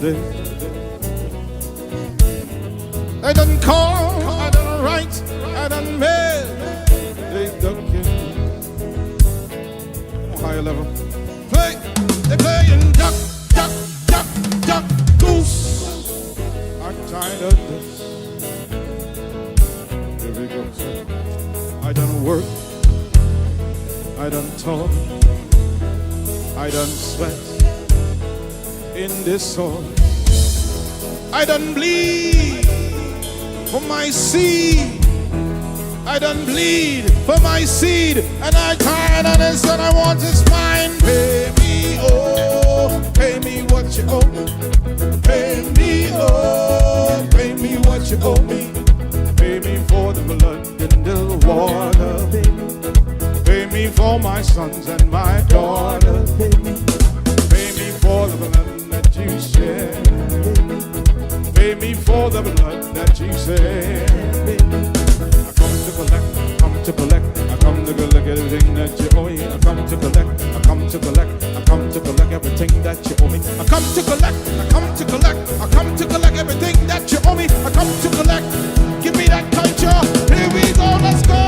yesterday. I done call, I done write, I done mail. They done kill. Higher level. Play, they playing duck, duck, duck, duck, goose. I'm tired of this. Here we go. I done work, I done talk, I done sweat in this soul. I done bleed for my seed. I done bleed for my seed. And I tired of this and I want this mine. Pay me, oh, pay me what you owe me. Pay me, oh, pay me what you owe me. Pay me for the blood and the water. Pay me for my sons and my daughters. Pay me for the blood that you shed. Pay me for the blood that you shed. I come to collect, I come to collect, I come to collect everything that you owe me. I come to collect, I come to collect, I come to collect everything that you owe me. I come to collect, I come to collect, I come to collect everything that you owe me. I come to collect, give me that culture. Here we go, let's go.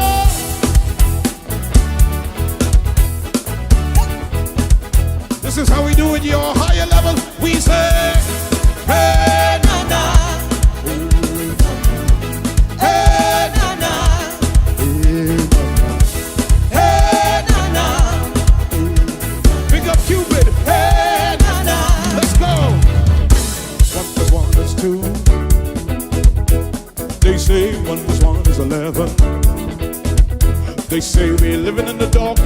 This is how we do it, your higher level. We say, hey, na na. Hey, na na. Hey, na na. Big up Cupid. Hey, na na. Let's go. 1 plus 1 is 2. They say 1 plus 1 is 11. They say we're living in the dark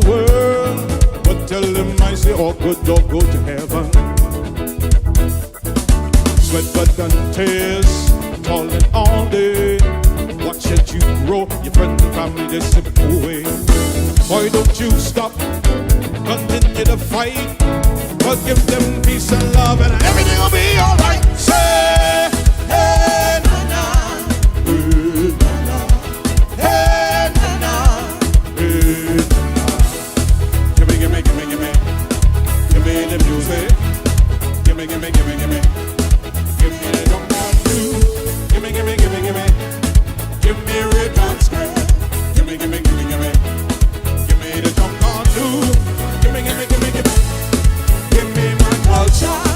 world. But tell them I say all good dog go to heaven. Sweat, blood and tears, calling all day. Watch it you grow, your friends and family they slip away. Why don't you stop, continue to fight, but give them peace and love and everything will be alright. Say, hey, na na, hey, na na, hey, na na, hey, na na. Give me, give me, give me, give me, give me the music. Give me, give me, give me, give me. Give me the drum and blues. Give me, give me, give me, give me. Give me rhythm skirt. Give me, give me, give me, give me. Give me the drum and blues. Give me, give me, give me, give me. Give me my culture.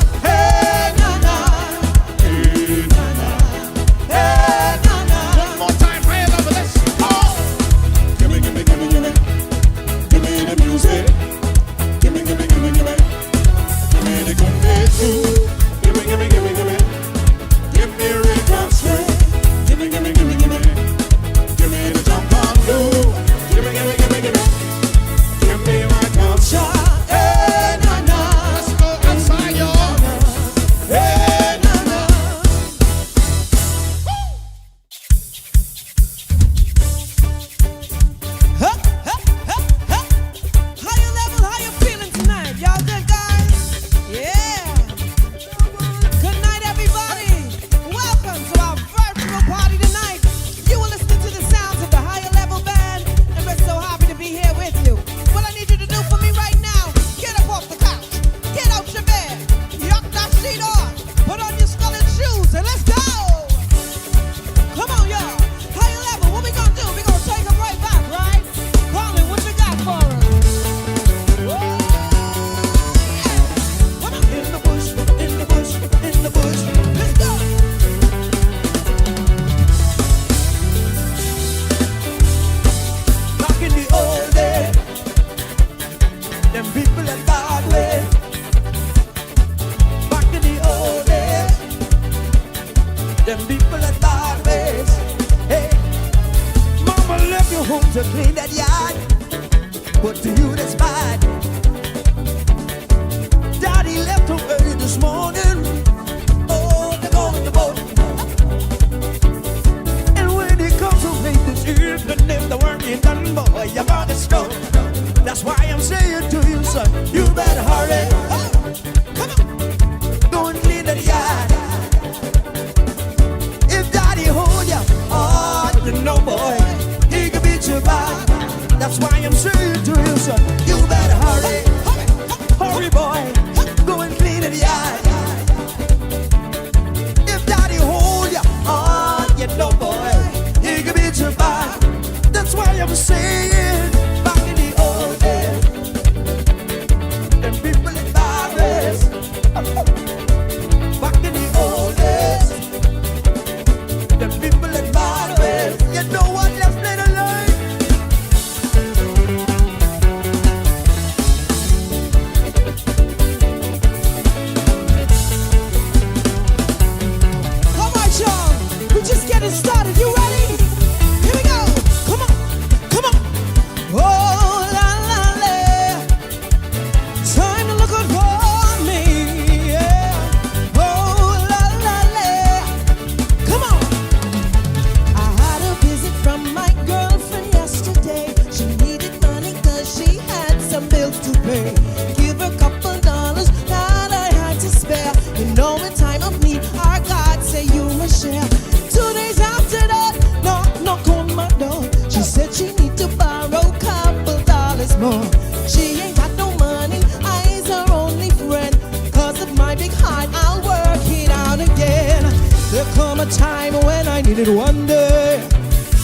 a time when I needed wonder.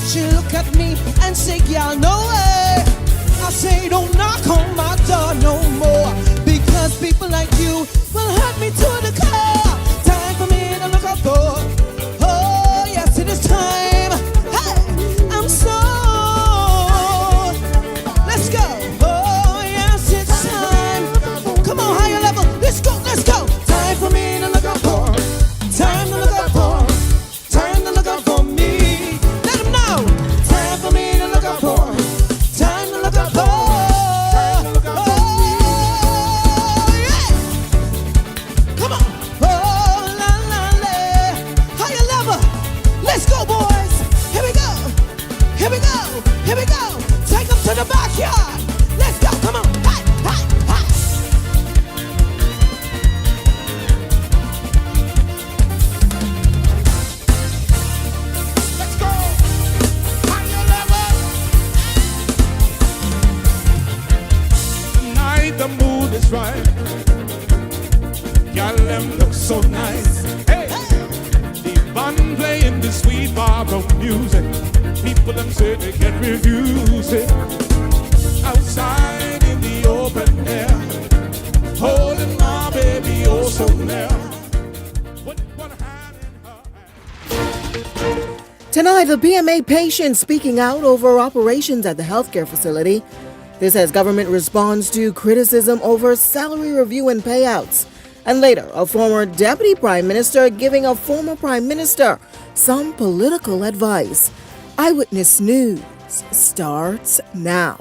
She look at me and say, "Y'all no way." I say, "Don't knock on my door no more, because people like you will hurt me to the core." Time for me to look up for. Oh yes, it is time. Hey, I'm so. Let's go. Oh yes, it's time. Come on, higher level. Let's go. Let's go. Time for me to look up for. Time to look up for. Time to look up for me. Let them know. Time for me to look up for. Time to look up for. Oh yeah. Come on. Oh la la la. Higher level. Let's go, boys. Here we go. Here we go. Here we go. Take them to the backyard. Let's go. Come on. Hey, hey, hey. Let's go. Higher level. Tonight the mood is right. Y'all them look so nice. Hey, the band playing the sweet barbell music. People them say they can refuse it. Outside in the open air, holding my baby oh so near. With one hand in her hand. Tonight, the PMA patient speaking out over operations at the healthcare facility. This as government responds to criticism over salary review and payouts. And later, a former deputy prime minister giving a former prime minister some political advice. Eyewitness News starts now.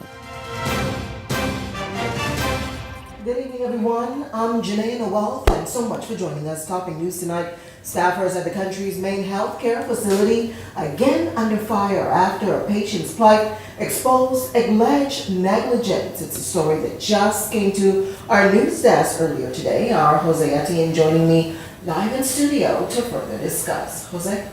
Good evening, everyone. I'm Janae Noel. Thanks so much for joining us. Topping news tonight, staffers at the country's main healthcare facility again under fire after a patient's plight exposed alleged negligence. It's a story that just came to our news desk earlier today. Our Jose Etienne joining me live in studio to further discuss. Jose?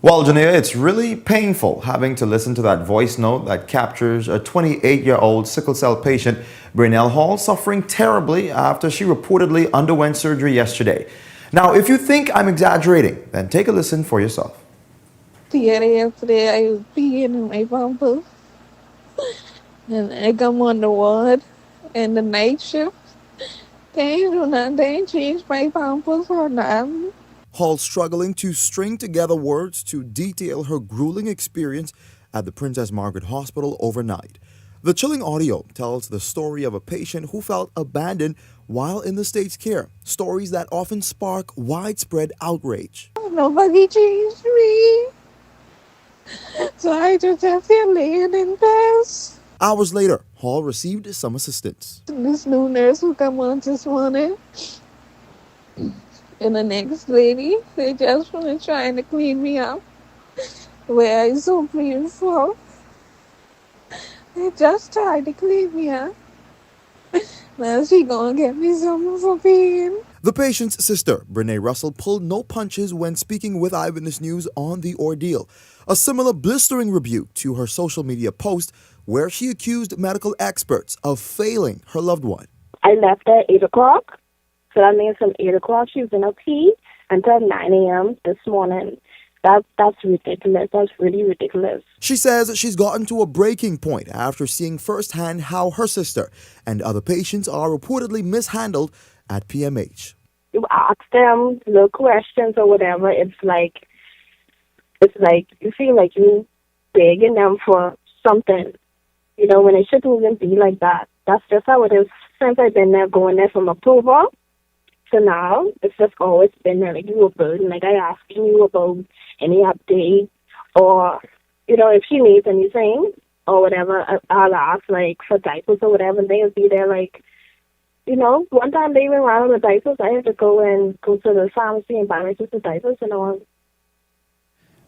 Well, Jania, it's really painful having to listen to that voice note that captures a 28-year-old sickle cell patient, Brynell Hall, suffering terribly after she reportedly underwent surgery yesterday. Now, if you think I'm exaggerating, then take a listen for yourself. Yesterday I was peeing in my pampers and I come on the ward and the night shift. They do not they change my pampers or nothing. Hall struggling to string together words to detail her grueling experience at the Princess Margaret Hospital overnight. The chilling audio tells the story of a patient who felt abandoned while in the state's care, stories that often spark widespread outrage. Nobody changed me. So I just have to laying in bed. Hours later, Hall received some assistance. This new nurse who come on this morning and the next lady, they just wanna trying to clean me up. Where I so painful. They just tried to clean me up. Now she gonna get me something for pain. The patient's sister, Brene Russell, pulled no punches when speaking with Eyewitness News on the ordeal. A similar blistering rebuke to her social media post where she accused medical experts of failing her loved one. I left at 8 o'clock. So that means from 8 o'clock she was in OT until 9 a.m. this morning. That's ridiculous. That's really ridiculous. She says she's gotten to a breaking point after seeing firsthand how her sister and other patients are reportedly mishandled at PMH. You ask them little questions or whatever, it's like you feel like you begging them for something. You know, when it shouldn't even be like that. That's just how it is since I've been there, going there from October to now. It's just always been there, like you were burdened. Like I asking you about any update or, you know, if she needs anything or whatever, I'll ask like for diapers or whatever, and they'll be there like, you know, one time they even ran out of diapers. I had to go to the pharmacy and buy my sister diapers and all.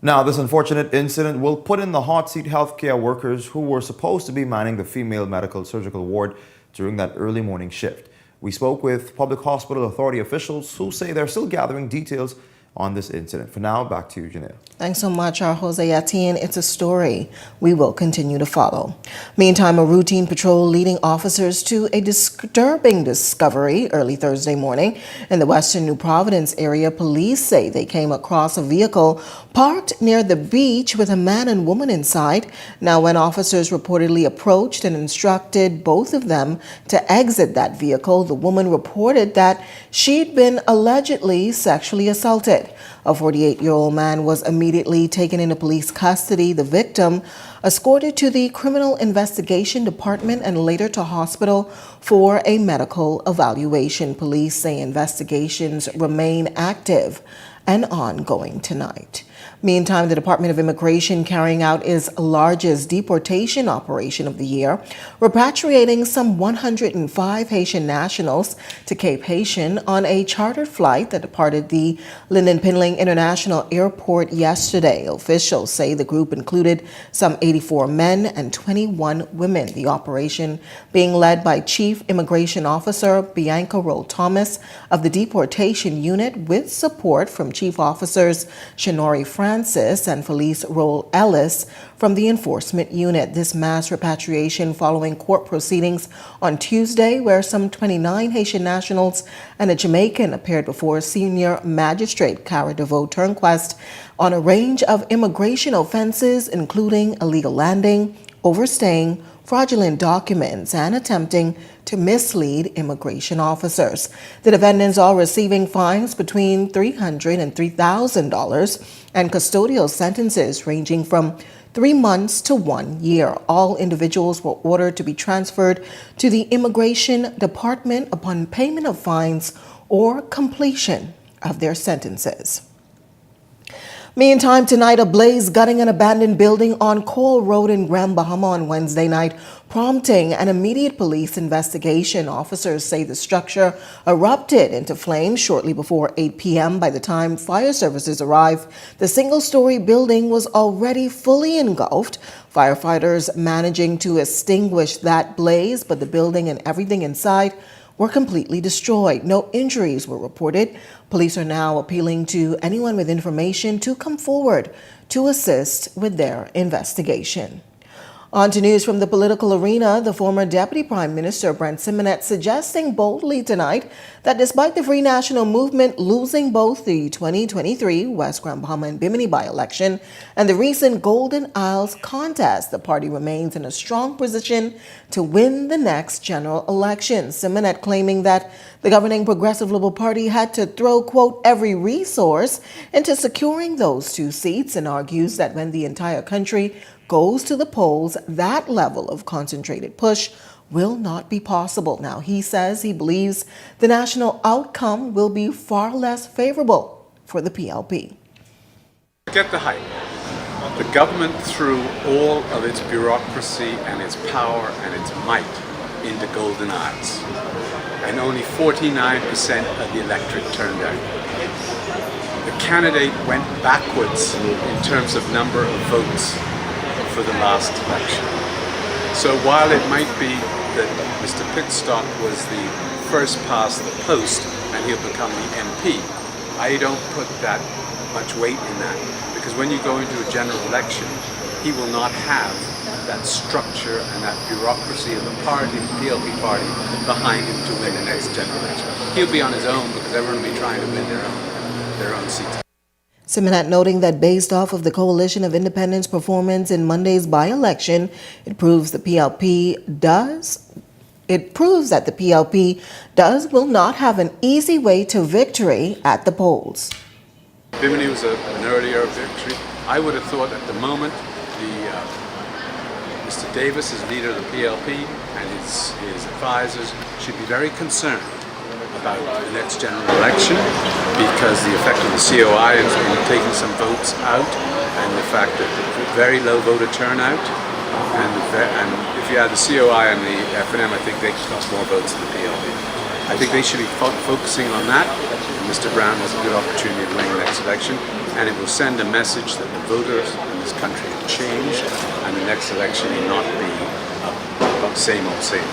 Now, this unfortunate incident will put in the hot seat healthcare workers who were supposed to be manning the female medical surgical ward during that early morning shift. We spoke with public hospital authority officials who say they're still gathering details on this incident. For now, back to you, Janelle. Thanks so much, our Jose Etienne. It's a story we will continue to follow. Meantime, a routine patrol leading officers to a disturbing discovery early Thursday morning in the western New Providence area. Police say they came across a vehicle parked near the beach with a man and woman inside. Now, when officers reportedly approached and instructed both of them to exit that vehicle, the woman reported that she'd been allegedly sexually assaulted. A 48-year-old man was immediately taken into police custody. The victim escorted to the Criminal Investigation Department and later to hospital for a medical evaluation. Police say investigations remain active and ongoing tonight. Meantime, the Department of Immigration carrying out its largest deportation operation of the year, repatriating some 105 Haitian nationals to Cape Haitian on a chartered flight that departed the Lynden Pinling International Airport yesterday. Officials say the group included some 84 men and 21 women. The operation being led by Chief Immigration Officer Bianca Roll Thomas of the Deportation Unit with support from Chief Officers Shinori Francis and Felice Roll Ellis from the Enforcement Unit. This mass repatriation following court proceedings on Tuesday, where some 29 Haitian nationals and a Jamaican appeared before Senior Magistrate Cara DeVoe Turnquest on a range of immigration offenses, including illegal landing, overstaying, fraudulent documents, and attempting to mislead immigration officers. The defendants are receiving fines between $300 and $3,000 and custodial sentences ranging from 3 months to 1 year. All individuals were ordered to be transferred to the Immigration Department upon payment of fines or completion of their sentences. Meantime, tonight, a blaze gutting an abandoned building on Cole Road in Grand Bahama on Wednesday night, prompting an immediate police investigation. Officers say the structure erupted into flames shortly before 8 p.m. By the time fire services arrived, the single-story building was already fully engulfed. Firefighters managing to extinguish that blaze, but the building and everything inside were completely destroyed. No injuries were reported. Police are now appealing to anyone with information to come forward to assist with their investigation. On to news from the political arena. The former Deputy Prime Minister Brent Simonet suggesting boldly tonight that despite the Free National Movement losing both the 2023 West Grand Bahama and Bimini by-election and the recent Golden Isles contest, the party remains in a strong position to win the next general election. Simonet claiming that the governing Progressive Liberal Party had to throw, quote, every resource into securing those 2 seats, and argues that when the entire country goes to the polls, that level of concentrated push will not be possible. Now, he says he believes the national outcome will be far less favorable for the PLP. Get the hype. The government threw all of its bureaucracy and its power and its might into Golden Isles, and only 49% of the electorate turned out. The candidate went backwards in terms of number of votes for the last election. So while it might be that Mr. Pitstock was the first past the post and he'll become the MP, I don't put that much weight in that, because when you go into a general election, he will not have that structure and that bureaucracy of the party, the PLP party, behind him to win the next general election. He'll be on his own because everyone will be trying to win their own seats. Simonet noting that based off of the Coalition of Independents' performance in Monday's by-election, it proves that the PLP will not have an easy way to victory at the polls. Bimini was an earlier victory. I would have thought at the moment Mr. Davis, as leader of the PLP, and his advisors should be very concerned about the next general election, because the effect of the COI has been taking some votes out, and the fact that the very low voter turnout, and if you add the COI and the FNM, I think they cost more votes than the PLP. I think they should be focusing on that. And Mr. Brown has a good opportunity to win the next election, and it will send a message that the voters in this country have changed, and the next election will not be same old same.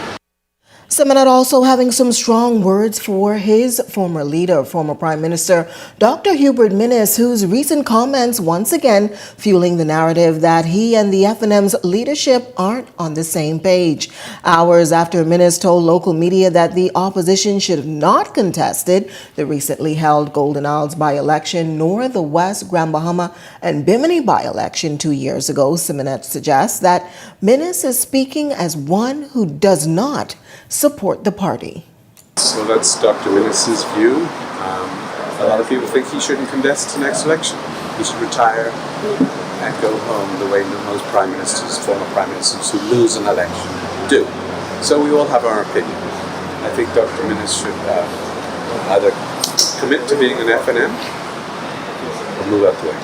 Seminat also having some strong words for his former leader, former Prime Minister Dr. Hubert Minnis, whose recent comments once again fueling the narrative that he and the FNM's leadership aren't on the same page. Hours after Minnis told local media that the opposition should have not contested the recently held Golden Isles by-election nor the West Grand Bahama and Bimini by-election 2 years ago, Seminat suggests that Minnis is speaking as one who does not support the party. So that's Dr. Minnis's view. A lot of people think he shouldn't contest the next election. He should retire and go home the way most prime ministers, former prime ministers who lose an election do. So we all have our opinion. I think Dr. Minnis should either commit to being an FNM or move out the way.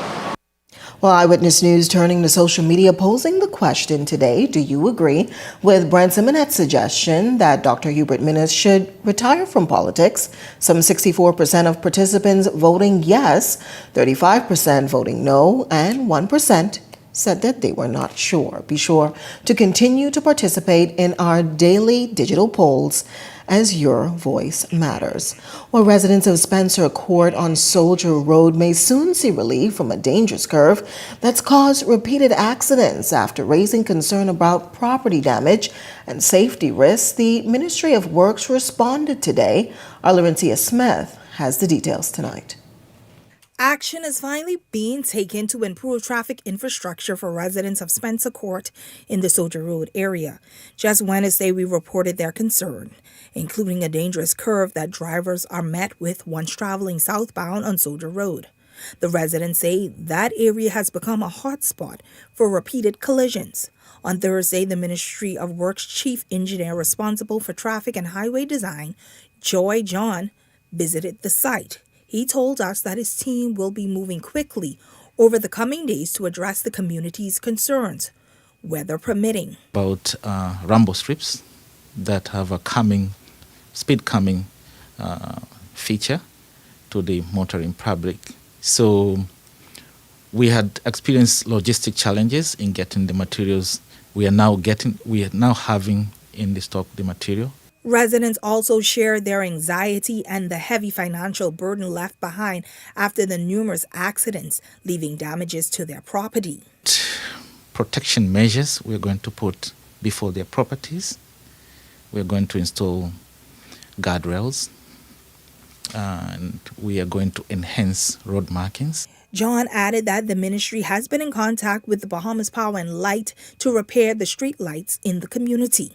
Well, Eyewitness News turning to social media posing the question today, do you agree with Brent Simonet's suggestion that Dr. Hubert Minnis should retire from politics? Some 64% of participants voting yes, 35% voting no, and 1% said that they were not sure. Be sure to continue to participate in our daily digital polls as your voice matters. Well, residents of Spencer Court on Soldier Road may soon see relief from a dangerous curve that's caused repeated accidents. After raising concern about property damage and safety risks, the Ministry of Works responded today. Our Laurencia Smith has the details tonight. Action is finally being taken to improve traffic infrastructure for residents of Spencer Court in the Soldier Road area. Just Wednesday, we reported their concern, including a dangerous curve that drivers are met with once traveling southbound on Soldier Road. The residents say that area has become a hotspot for repeated collisions. On Thursday, the Ministry of Works chief engineer responsible for traffic and highway design, Joy John, visited the site. He told us that his team will be moving quickly over the coming days to address the community's concerns, weather permitting. About rambo strips that have a speed calming feature to the motoring public. So we had experienced logistic challenges in getting the materials we are now having in the stock the material. Residents also shared their anxiety and the heavy financial burden left behind after the numerous accidents, leaving damages to their property. Protection measures we're going to put before their properties. We're going to install guardrails, and we are going to enhance road markings. John added that the ministry has been in contact with the Bahamas Power and Light to repair the street lights in the community.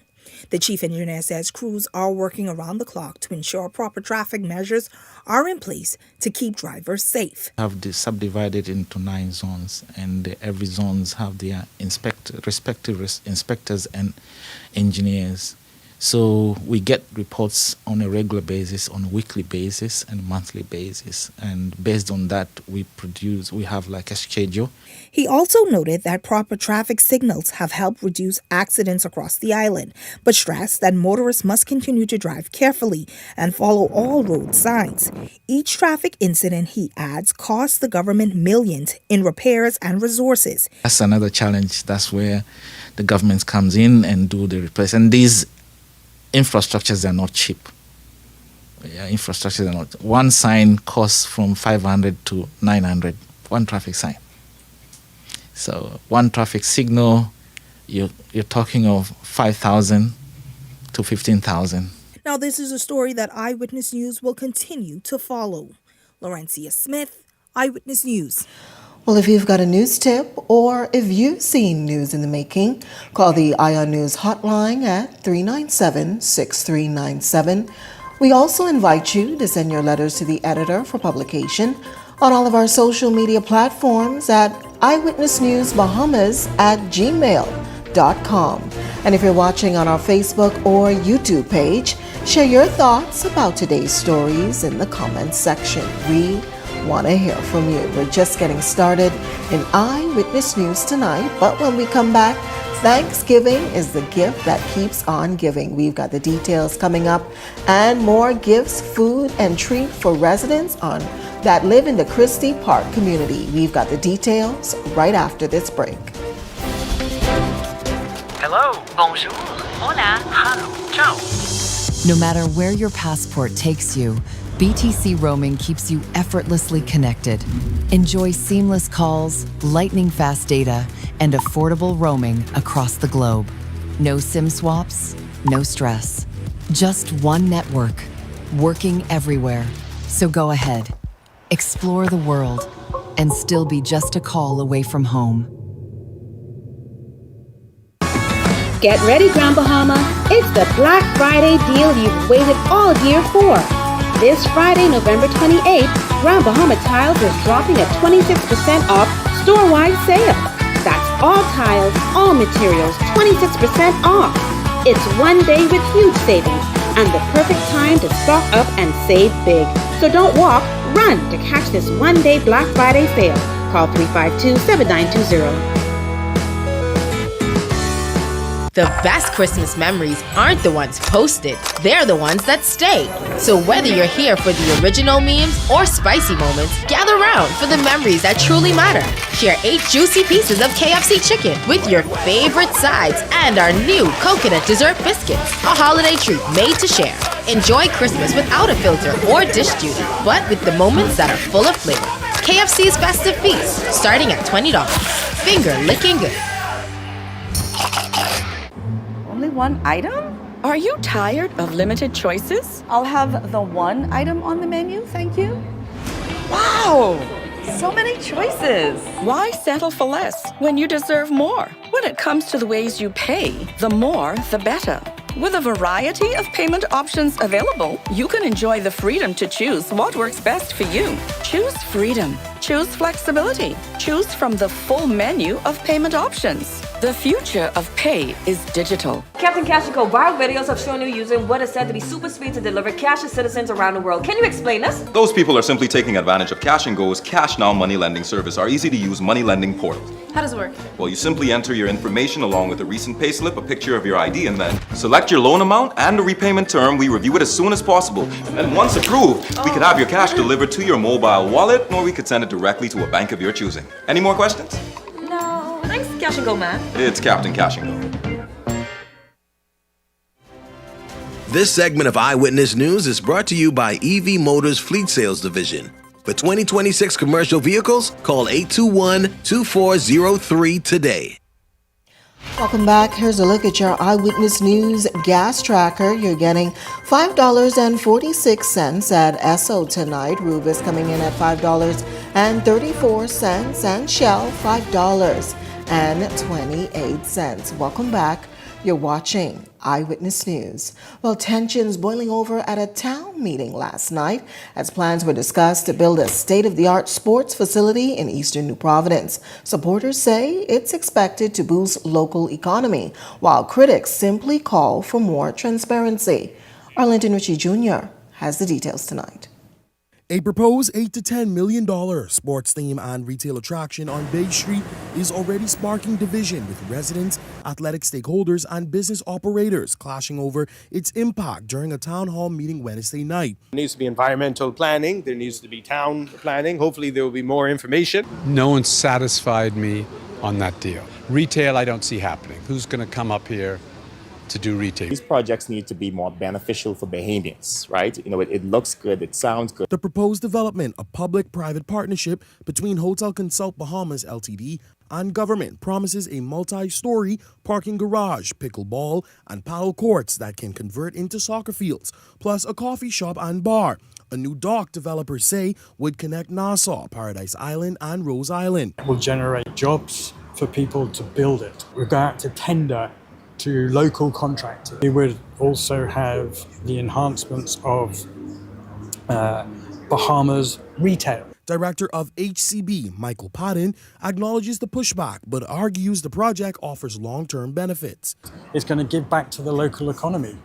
The chief engineer says crews are working around the clock to ensure proper traffic measures are in place to keep drivers safe. We have subdivided into 9 zones, and every zones have their respective inspectors and engineers. So we get reports on a regular basis, on a weekly basis, and monthly basis. And based on that, we have like a schedule. He also noted that proper traffic signals have helped reduce accidents across the island, but stressed that motorists must continue to drive carefully and follow all road signs. Each traffic incident, he adds, costs the government millions in repairs and resources. That's another challenge. That's where the government comes in and do the repairs. And these infrastructures are not cheap. Infrastructures are not. One sign costs from 500 to 900. One traffic sign. So one traffic signal, you're talking of 5,000 to 15,000. Now, this is a story that Eyewitness News will continue to follow. Laurencia Smith, Eyewitness News. Well, if you've got a news tip or if you've seen news in the making, call the Ion News hotline at 397-6397. We also invite you to send your letters to the editor for publication on all of our social media platforms at eyewitnessnewsbahamas@gmail.com. And if you're watching on our Facebook or YouTube page, share your thoughts about today's stories in the comments section. We want to hear from you. We're just getting started in Eyewitness News tonight, but when we come back, Thanksgiving is the gift that keeps on giving. We've got the details coming up and more gifts, food, and treat for residents that live in the Christie Park community. We've got the details right after this break. Hello, bonjour, hola, hello, ciao. No matter where your passport takes you, BTC roaming keeps you effortlessly connected. Enjoy seamless calls, lightning-fast data, and affordable roaming across the globe. No SIM swaps, no stress. Just one network, working everywhere. So go ahead, explore the world, and still be just a call away from home. Get ready, Grand Bahama. It's the Black Friday deal you've waited all year for. This Friday, November 28th, Grand Bahama Tiles is dropping a 26% off store-wide sale. That's all tiles, all materials, 26% off. It's one day with huge savings and the perfect time to stock up and save big. So don't walk, run to catch this one-day Black Friday sale. Call 352-7920. The best Christmas memories aren't the ones posted, they're the ones that stay. So whether you're here for the original memes or spicy moments, gather round for the memories that truly matter. Share 8 juicy pieces of KFC chicken with your favorite sides and our new coconut dessert biscuits, a holiday treat made to share. Enjoy Christmas without a filter or dish duty, but with the moments that are full of flavor. KFC's Festive Feast, starting at $20. Finger licking good. Only one item? Are you tired of limited choices? I'll have the one item on the menu, thank you. Wow! So many choices. Why settle for less when you deserve more? When it comes to the ways you pay, the more, the better. With a variety of payment options available, you can enjoy the freedom to choose what works best for you. Choose freedom. Choose flexibility. Choose from the full menu of payment options. The future of pay is digital. Captain Cash & Co. viral videos have shown you using what is said to be super speed to deliver cash to citizens around the world. Can you explain this? Those people are simply taking advantage of Cash & Go's Cash Now money lending service, our easy-to-use money lending portal. How does it work? Well, you simply enter your information along with a recent payslip, a picture of your ID, and then select your loan amount and the repayment term. We review it as soon as possible. And then once approved, we could have your cash delivered to your mobile wallet, or we could send it directly to a bank of your choosing. Any more questions? No. Thanks, Cash & Go, man. It's Captain Cash & Go. This segment of Eyewitness News is brought to you by EV Motors Fleet Sales Division. For 2026 commercial vehicles, call 821-2403 today. Welcome back. Here's a look at your Eyewitness News gas tracker. You're getting $5.46 at Esso tonight. Rubis coming in at $5.34 and Shell $5.28. Welcome back. You're watching Eyewitness News. Well, tensions boiling over at a town meeting last night as plans were discussed to build a state-of-the-art sports facility in eastern New Providence. Supporters say it's expected to boost local economy, while critics simply call for more transparency. Arlington Ritchie Jr. has the details tonight. A proposed $8 to $10 million sports theme and retail attraction on Bay Street is already sparking division, with residents, athletic stakeholders, and business operators clashing over its impact during a town hall meeting Wednesday night. There needs to be environmental planning, there needs to be town planning. Hopefully there will be more information. No one satisfied me on that deal. Retail, I don't see happening. Who's going to come up here to do retail? These projects need to be more beneficial for Bahamians, right? You know, it looks good, it sounds good. The proposed development, a public-private partnership between Hotel Consult Bahamas Ltd. and government, promises a multi-story parking garage, pickleball, and paddle courts that can convert into soccer fields, plus a coffee shop and bar. A new dock, developers say, would connect Nassau, Paradise Island, and Rose Island. It will generate jobs for people to build it. We'll go out to tender to local contractors. We would also have the enhancements of Bahamas retail. Director of HCB, Michael Patton, acknowledges the pushback but argues the project offers long-term benefits. It's going to give back to the local economy.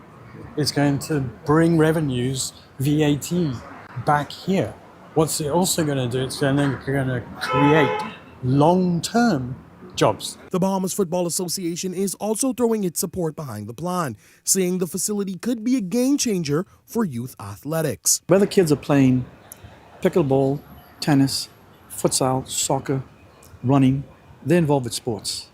It's going to bring revenues, VAT, back here. What's it also going to do? It's going to create long-term jobs. The Bahamas Football Association is also throwing its support behind the plan, saying the facility could be a game changer for youth athletics. Whether kids are playing pickleball, tennis, futsal, soccer, running, they're involved with sports.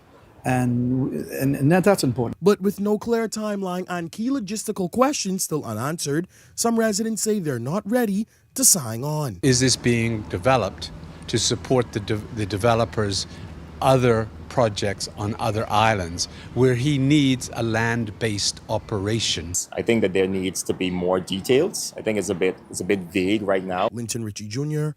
and that's important. But with no clear timeline and key logistical questions still unanswered, some residents say they're not ready to sign on. Is this being developed to support the developer's other projects on other islands where he needs a land-based operation? I think that there needs to be more details. I think it's a bit vague right now. Linton Ritchie Jr.,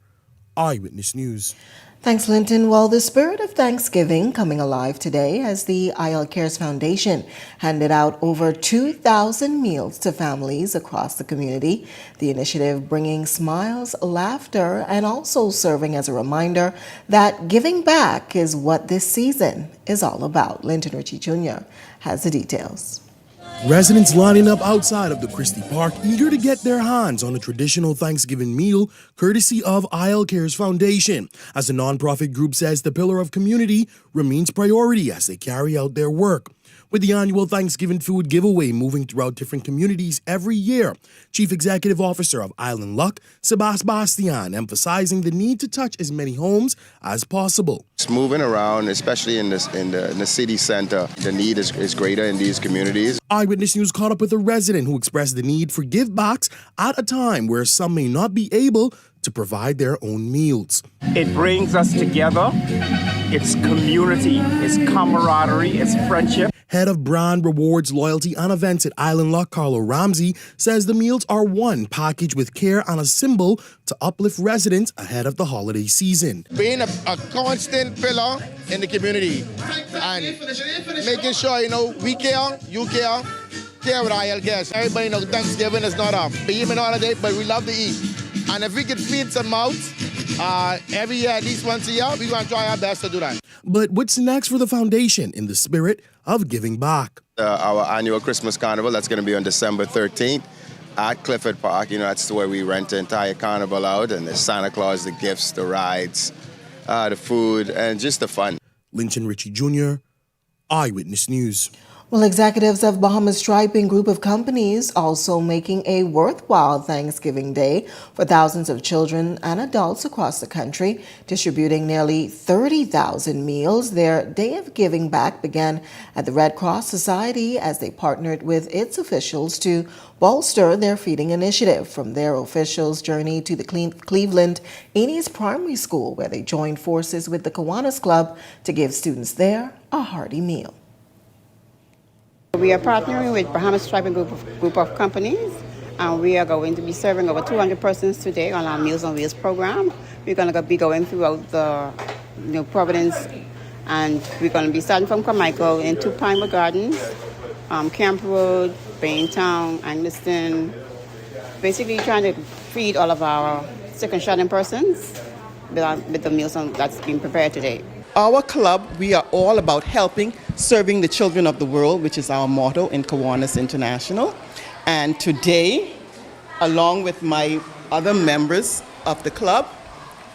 Eyewitness News. Thanks, Linton. Well, the spirit of Thanksgiving coming alive today as the IL Cares Foundation handed out over 2,000 meals to families across the community. The initiative bringing smiles, laughter, and also serving as a reminder that giving back is what this season is all about. Linton Ritchie Jr. has the details. Residents lining up outside of the Christie Park, eager to get their hands on a traditional Thanksgiving meal, courtesy of IL Cares Foundation. As the nonprofit group says, the pillar of community remains priority as they carry out their work. With the annual Thanksgiving food giveaway moving throughout different communities every year, Chief Executive Officer of Island Luck, Sebastian, emphasizing the need to touch as many homes as possible. It's moving around, especially in the city center. The need is greater in these communities. Eyewitness News caught up with a resident who expressed the need for give-backs at a time where some may not be able to provide their own meals. It brings us together. It's community, it's camaraderie, it's friendship. Head of Brand Rewards, Loyalty and Events at Island Luck, Carlo Ramsey, says the meals are one packaged with care and a symbol to uplift residents ahead of the holiday season. Being a constant pillar in the community and making sure, we care, you care with IL Cares. Everybody knows Thanksgiving is not a beaming holiday, but we love to eat. And if we could feed some mouths every year, at least once a year, we're going to try our best to do that. But what's next for the foundation in the spirit of giving back? Our annual Christmas Carnival, that's going to be on December 13th at Clifford Park. That's where we rent the entire carnival out, and the Santa Claus, the gifts, the rides, the food, and just the fun. Linton Ritchie Jr., Eyewitness News. Well, executives of Bahamas Striping Group of Companies also making a worthwhile Thanksgiving Day for thousands of children and adults across the country, distributing nearly 30,000 meals. Their Day of Giving Back began at the Red Cross Society as they partnered with its officials to bolster their feeding initiative. From their officials' journey to the Cleveland Enes Primary School, where they joined forces with the Kiwanis Club to give students there a hearty meal. We are partnering with Bahamas Striping Group of Companies, and we are going to be serving over 200 persons today on our Meals on Wheels program. We're going to be going throughout the Providence, and we're going to be starting from Carmichael into Pinewood Gardens, Camp Road, Baintown, Angleston, basically trying to feed all of our sick and shut-in persons with the meals that's being prepared today. Our club, we are all about helping, serving the children of the world, which is our motto in Kiwanis International. And today, along with my other members of the club,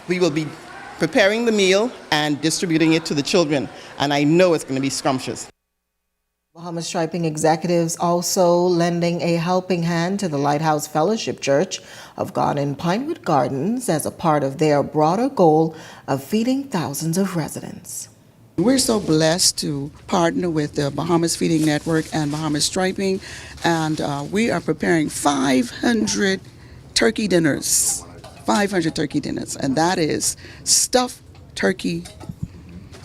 we will be preparing the meal and distributing it to the children. And I know it's going to be scrumptious. Bahamas Striping executives also lending a helping hand to the Lighthouse Fellowship Church of God in Pinewood Gardens as a part of their broader goal of feeding thousands of residents. We're so blessed to partner with the Bahamas Feeding Network and Bahamas Striping, and we are preparing 500 turkey dinners, and that is stuffed turkey,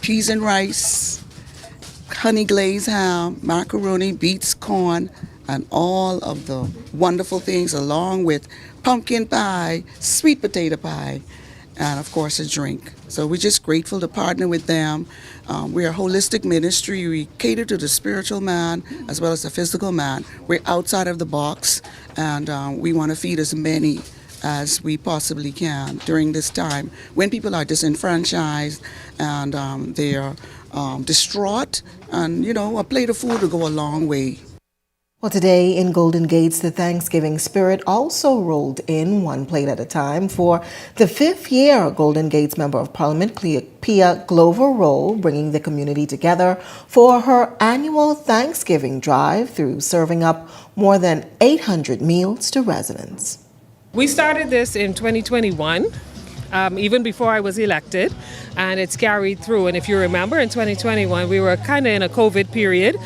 peas and rice, honey glazed ham, macaroni, beets, corn, and all of the wonderful things, along with pumpkin pie, sweet potato pie, and of course a drink. So we're just grateful to partner with them. We're a holistic ministry. We cater to the spiritual man as well as the physical man. We're outside of the box, and we want to feed as many as we possibly can during this time when people are disenfranchised and they are distraught, and a plate of food will go a long way. Well, today in Golden Gates, the Thanksgiving spirit also rolled in one plate at a time for the 5th year. Golden Gates Member of Parliament Pia Glover Rowe bringing the community together for her annual Thanksgiving drive through serving up more than 800 meals to residents. We started this in 2021. Even before I was elected, and it's carried through. And if you remember, in 2021, we were kind of in a COVID period,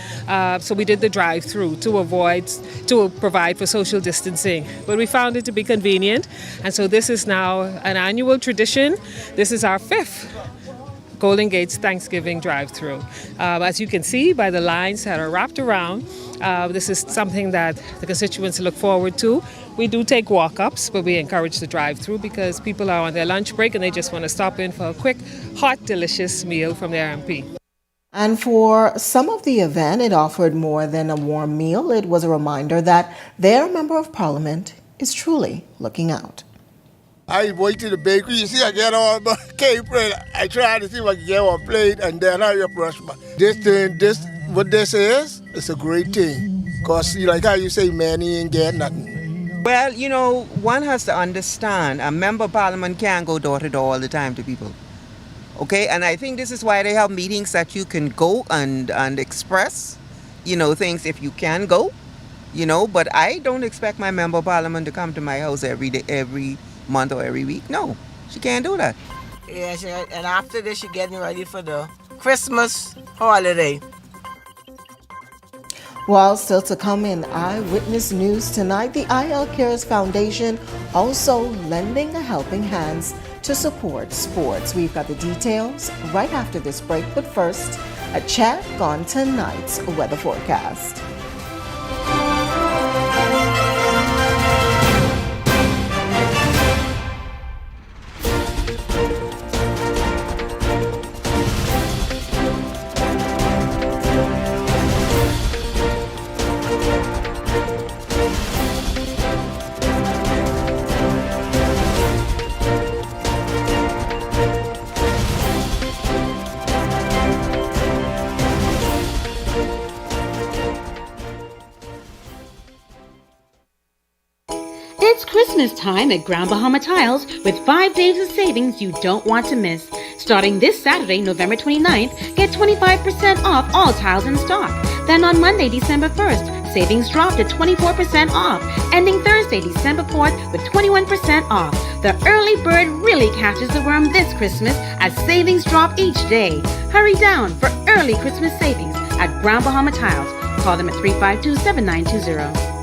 so we did the drive-through to provide for social distancing. But we found it to be convenient, and so this is now an annual tradition. This is our 5th Golden Gate's Thanksgiving drive-through. As you can see by the lines that are wrapped around, this is something that the constituents look forward to. We do take walk-ups, but we encourage the drive-through because people are on their lunch break and they just want to stop in for a quick, hot, delicious meal from their MP. And for some of the event, it offered more than a warm meal. It was a reminder that their Member of Parliament is truly looking out. I went to the bakery, you see, I get all my cake bread. I try to see if I can get one plate, and then I brush my. What this is, it's a great thing. Because, like how you say, man, he ain't get nothing. Well, one has to understand, a member of parliament can't go door to door all the time to people. Okay, and I think this is why they have meetings that you can go and express, things if you can go, but I don't expect my member of parliament to come to my house every day, every month or every week. No, she can't do that. Yes, and after this, you're getting ready for the Christmas holiday. While still to come in Eyewitness News tonight, the IL Cares Foundation also lending a helping hand to support sports. We've got the details right after this break, but first, a check on tonight's weather forecast. It's Christmas time at Grand Bahama Tiles with 5 days of savings you don't want to miss. Starting this Saturday, November 29th, get 25% off all tiles in stock. Then on Monday, December 1st, savings drop to 24% off. Ending Thursday, December 4th with 21% off. The early bird really catches the worm this Christmas as savings drop each day. Hurry down for early Christmas savings at Grand Bahama Tiles. Call them at 352-7920.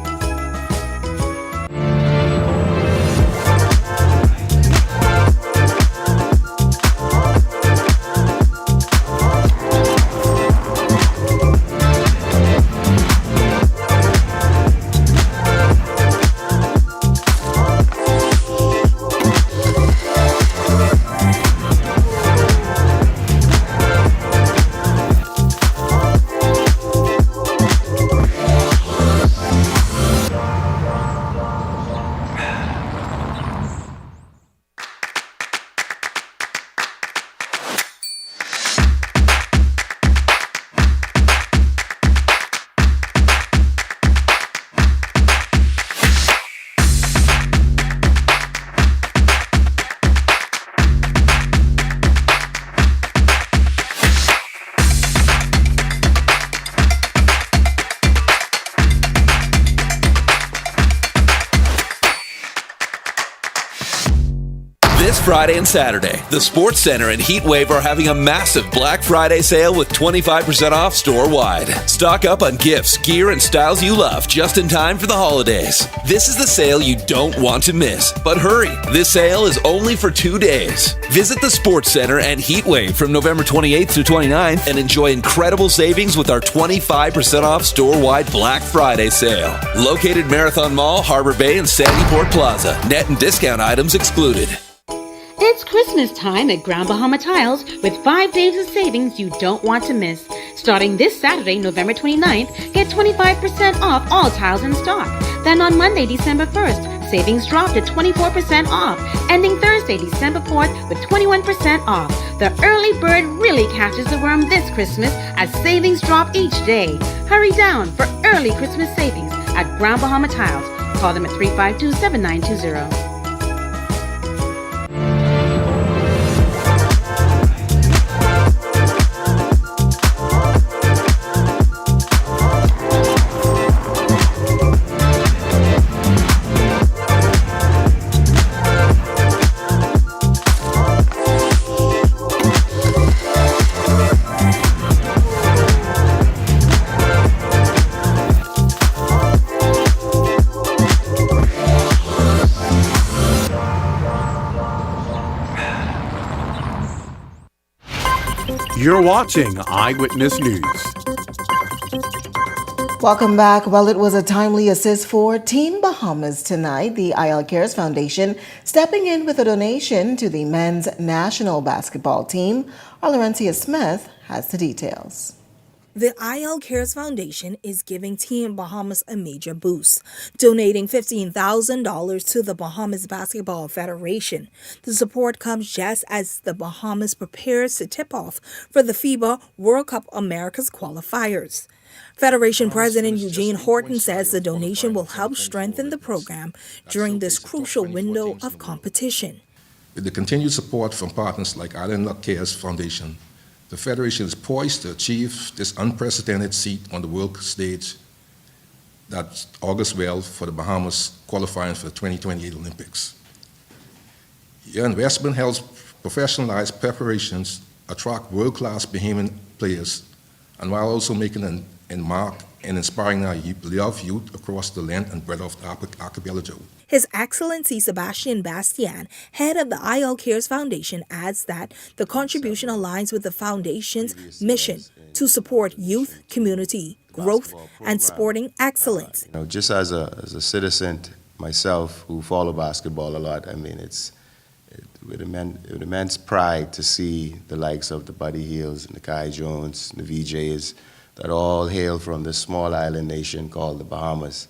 This Friday and Saturday, the Sports Center and Heatwave are having a massive Black Friday sale with 25% off store-wide. Stock up on gifts, gear, and styles you love just in time for the holidays. This is the sale you don't want to miss. But hurry, this sale is only for 2 days. Visit the Sports Center and Heatwave from November 28th through 29th and enjoy incredible savings with our 25% off store-wide Black Friday sale. Located Marathon Mall, Harbor Bay, and Sandyport Plaza. Net and discount items excluded. It's Christmas time at Grand Bahama Tiles with 5 days of savings you don't want to miss. Starting this Saturday, November 29th, get 25% off all tiles in stock. Then on Monday, December 1st, savings drop to 24% off. Ending Thursday, December 4th with 21% off. The early bird really catches the worm this Christmas as savings drop each day. Hurry down for early Christmas savings at Grand Bahama Tiles. Call them at 352-7920. You're watching Eyewitness News. Welcome back. Well, it was a timely assist for Team Bahamas tonight. The IL Cares Foundation stepping in with a donation to the men's national basketball team. Our Laurencia Smith has the details. The IL Cares Foundation is giving Team Bahamas a major boost, donating $15,000 to the Bahamas Basketball Federation. The support comes just as the Bahamas prepares to tip off for the FIBA World Cup Americas qualifiers. Federation President Eugene Horton says the donation will help strengthen the program during this crucial window of competition. With the continued support from partners like IL Cares Foundation, the Federation is poised to achieve this unprecedented seat on the world stage that augurs well for the Bahamas qualifying for the 2028 Olympics. Your investment helps professionalize preparations, attract world-class Bahamian players, and while also making an mark and inspiring our youth across the length and breadth of the archipelago. His Excellency Sebastian Bastian, head of the IL Cares Foundation, adds that the contribution aligns with the foundation's mission to support youth, community, growth, and sporting excellence. Just as a citizen myself who follow basketball a lot, I mean, it's with immense pride to see the likes of the Buddy Hields and the Kai Jones, the VJs, that all hail from this small island nation called the Bahamas.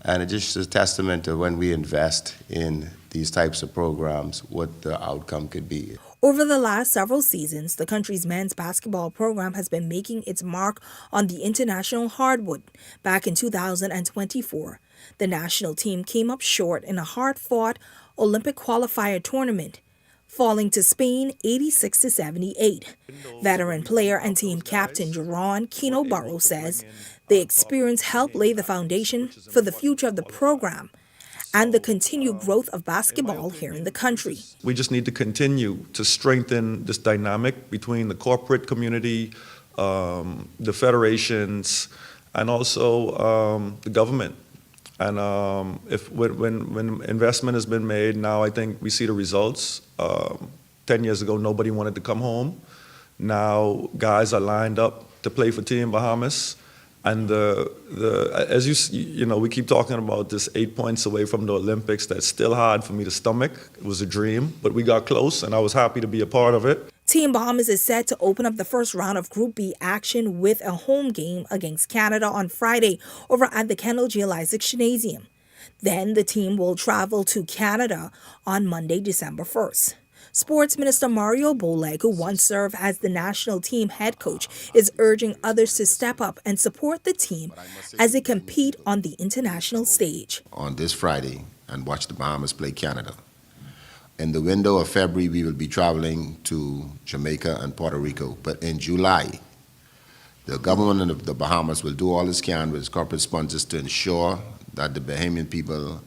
And it's just a testament to when we invest in these types of programs, what the outcome could be. Over the last several seasons, the country's men's basketball program has been making its mark on the international hardwood. Back in 2024, the national team came up short in a hard-fought Olympic qualifier tournament, falling to Spain 86-78. Veteran player and team captain Jerron Kino Burrow says the experience helped lay the foundation for the future of the program and the continued growth of basketball here in the country. We just need to continue to strengthen this dynamic between the corporate community, the federations, and also the government. And when investment has been made, now I think we see the results. 10 years ago, nobody wanted to come home. Now guys are lined up to play for Team Bahamas. And as you know, we keep talking about this 8 points away from the Olympics. That's still hard for me to stomach. It was a dream, but we got close, and I was happy to be a part of it. Team Bahamas is set to open up the first round of Group B action with a home game against Canada on Friday over at the Kendall J. Lysick Gymnasium. Then the team will travel to Canada on Monday, December 1st. Sports Minister Mario Boleg, who once served as the national team head coach, is urging others to step up and support the team as they compete on the international stage. On this Friday, and watch the Bahamas play Canada. In the window of February, we will be traveling to Jamaica and Puerto Rico. But in July, the government of the Bahamas will do all it can with its corporate sponsors to ensure that the Bahamian people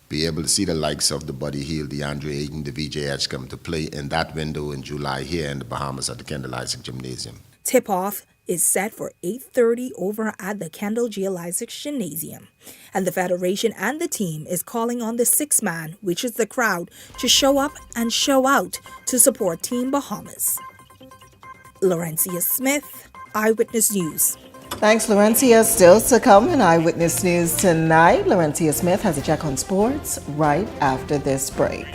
be able to see the likes of the Buddy Hield, the Andre Ayton, the VJ Edgecombe to play in that window in July here in the Bahamas at the Kendall Lysick Gymnasium. Tip-off is set for 8:30 over at the Kendall J. Lysick Gymnasium. And the Federation and the team is calling on the sixth man, which is the crowd, to show up and show out to support Team Bahamas. Laurencia Smith, Eyewitness News. Thanks, Laurencia. Still to come in Eyewitness News tonight. Laurencia Smith has a check on sports right after this break.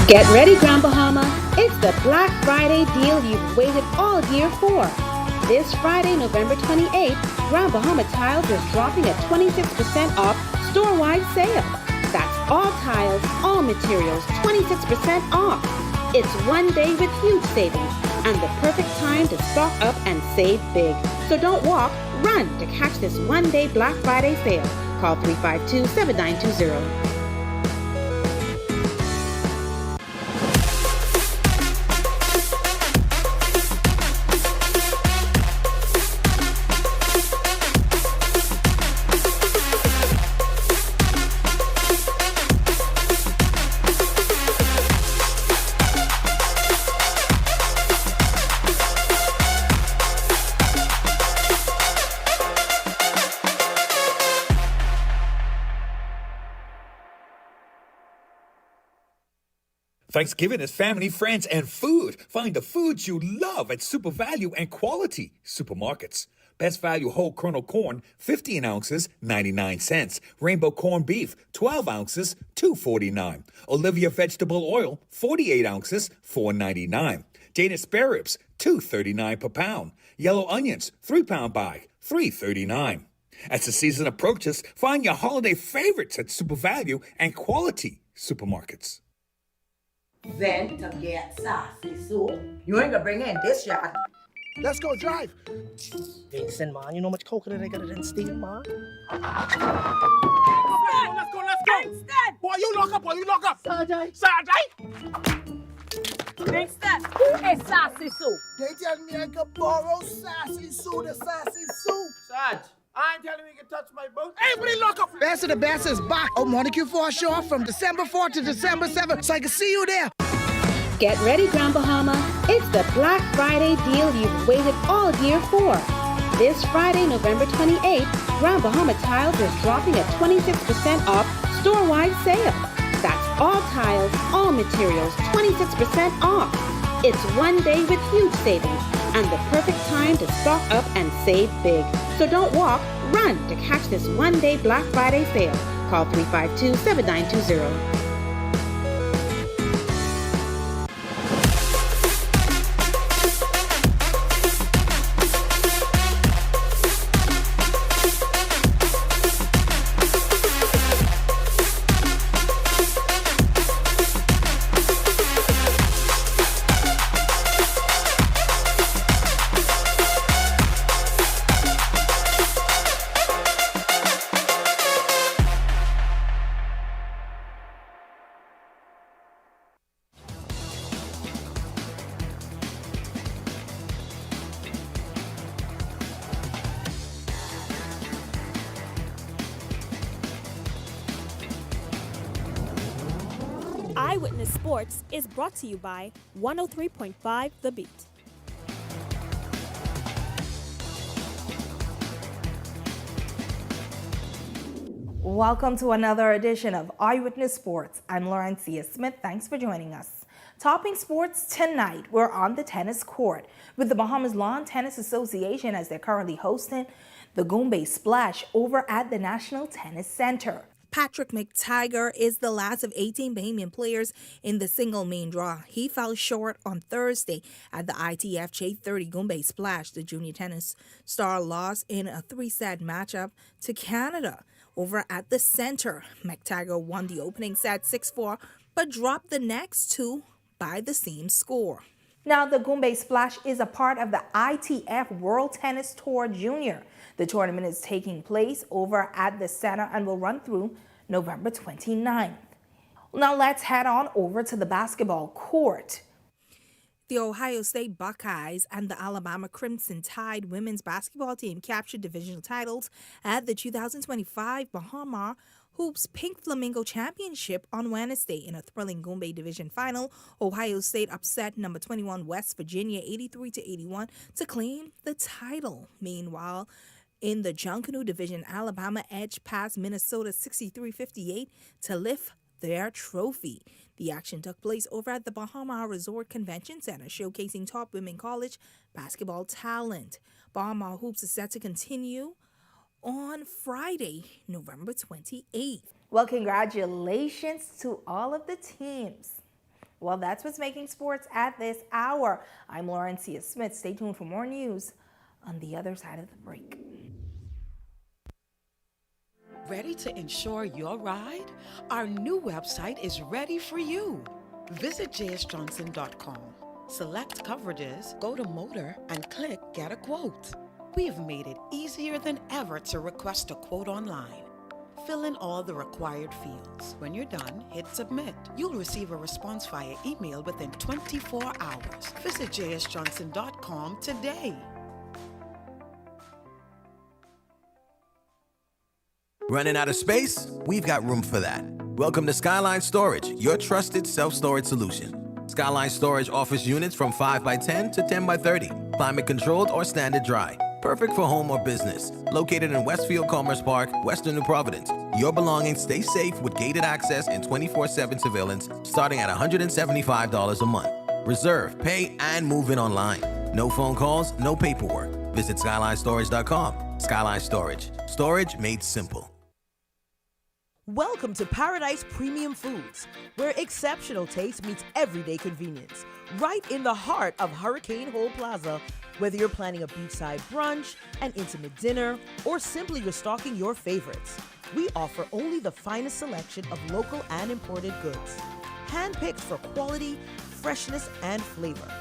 Get ready, Grand Bahama. It's the Black Friday deal you've waited all year for. This Friday, November 28th, Grand Bahama Tiles is dropping a 26% off store-wide sale. That's all tiles, all materials, 26% off. It's one day with huge savings and the perfect time to stock up and save big. So don't walk, run to catch this one-day Black Friday sale. Call 352-7920. Thanksgiving is family, friends, and food. Find the foods you love at Super Value and Quality Supermarkets. Best Value whole kernel corn, 15 ounces, 99 cents. Rainbow corned beef, 12 ounces, $2.49. Olivia vegetable oil, 48 ounces, $4.99. Danish spare ribs, $2.39 per pound. Yellow onions, 3-pound bag, $3.39. As the season approaches, find your holiday favorites at Super Value and Quality Supermarkets. Then to get sassy soup, you ain't gonna bring in this yard. Let's go drive. Listen, man, you know how much coconut I got in steel, man? Let's go. Boy, you lock up. Sergeant. Kingston, who is sassy soup? They tell me I can borrow sassy soup, the sassy soup. Sarge, I ain't telling you can touch my boat. Everybody lock up. Best of the Best is back on Montague Foreshore from December 4th to December 7th, so I can see you there. Get ready, Grand Bahama. It's the Black Friday deal you've waited all year for. This Friday, November 28th, Grand Bahama Tiles is dropping a 26% off store-wide sale. That's all tiles, all materials, 26% off. It's one day with huge savings and the perfect time to stock up and save big. So don't walk, run to catch this one-day Black Friday sale. Call 352-7920. Eyewitness Sports is brought to you by 103.5 The Beat. Welcome to another edition of Eyewitness Sports. I'm Laurencia Smith. Thanks for joining us. Topping sports tonight, we're on the tennis court with the Bahamas Lawn Tennis Association as they're currently hosting the Goombay Splash over at the National Tennis Center. Patrick McTaggart is the last of 18 Bahamian players in the single main draw. He fell short on Thursday at the ITF J30 Goombay Splash. The junior tennis star lost in a 3-set matchup to Canada over at the center. McTaggart won the opening set 6-4, but dropped the next two by the same score. Now, the Goombay Splash is a part of the ITF World Tennis Tour Junior. The tournament is taking place over at the center and will run through November 29th. Now, let's head on over to the basketball court. The Ohio State Buckeyes and the Alabama Crimson Tide women's basketball team captured divisional titles at the 2025 Bahama Hoops Pink Flamingo Championship on Wednesday. In a thrilling Goombay Division final, Ohio State upset number 21 West Virginia 83-81 to claim the title. Meanwhile, in the Junkanoo Division, Alabama edged past Minnesota 63-58 to lift their trophy. The action took place over at the Bahama Resort Convention Center, showcasing top women college basketball talent. Bahama Hoops is set to continue on Friday, November 28th. Well, congratulations to all of the teams. Well, that's what's making sports at this hour. I'm Laurencia Smith. Stay tuned for more news on the other side of the break. Ready to insure your ride? Our new website is ready for you. Visit jsjohnson.com. Select coverages, go to Motor, and click Get a Quote. We have made it easier than ever to request a quote online. Fill in all the required fields. When you're done, hit Submit. You'll receive a response via email within 24 hours. Visit jsjohnson.com today. Running out of space? We've got room for that. Welcome to Skyline Storage, your trusted self-storage solution. Skyline Storage offers units from 5x10 to 10x30, climate controlled or standard dry. Perfect for home or business. Located in Westfield Commerce Park, Western New Providence. Your belongings stay safe with gated access and 24/7 surveillance starting at $175 a month. Reserve, pay, and move in online. No phone calls, no paperwork. Visit SkylineStorage.com. Skyline Storage. Storage made simple. Welcome to Paradise Premium Foods, where exceptional taste meets everyday convenience. Right in the heart of Hurricane Hole Plaza, whether you're planning a beachside brunch, an intimate dinner, or simply restocking your favorites, we offer only the finest selection of local and imported goods, handpicked for quality, freshness, and flavor.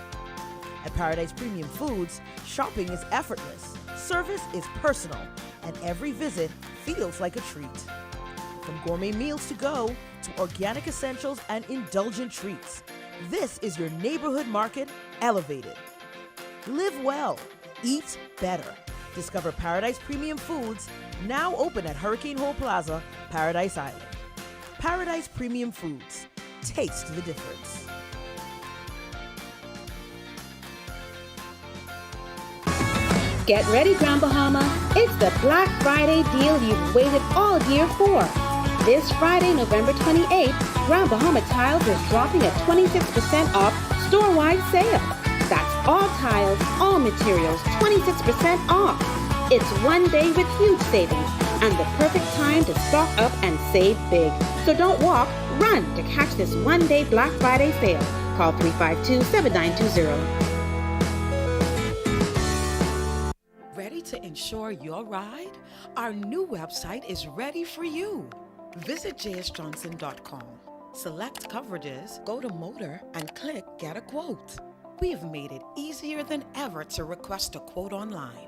At Paradise Premium Foods, shopping is effortless, service is personal, and every visit feels like a treat. From gourmet meals to go to organic essentials and indulgent treats, this is your neighborhood market elevated. Live well, eat better. Discover Paradise Premium Foods, now open at Hurricane Hole Plaza, Paradise Island. Paradise Premium Foods. Taste the difference. Get ready, Grand Bahama. It's the Black Friday deal you've waited all year for. This Friday, November 28th, Grand Bahama Tiles is dropping a 26% off store-wide sale. That's all tiles, all materials, 26% off. It's one day with huge savings and the perfect time to stock up and save big. So don't walk, run to catch this one-day Black Friday sale. Call 352-7920. Ready to insure your ride? Our new website is ready for you. Visit jsjohnson.com. Select coverages, go to Motor, and click Get a Quote. We've made it easier than ever to request a quote online.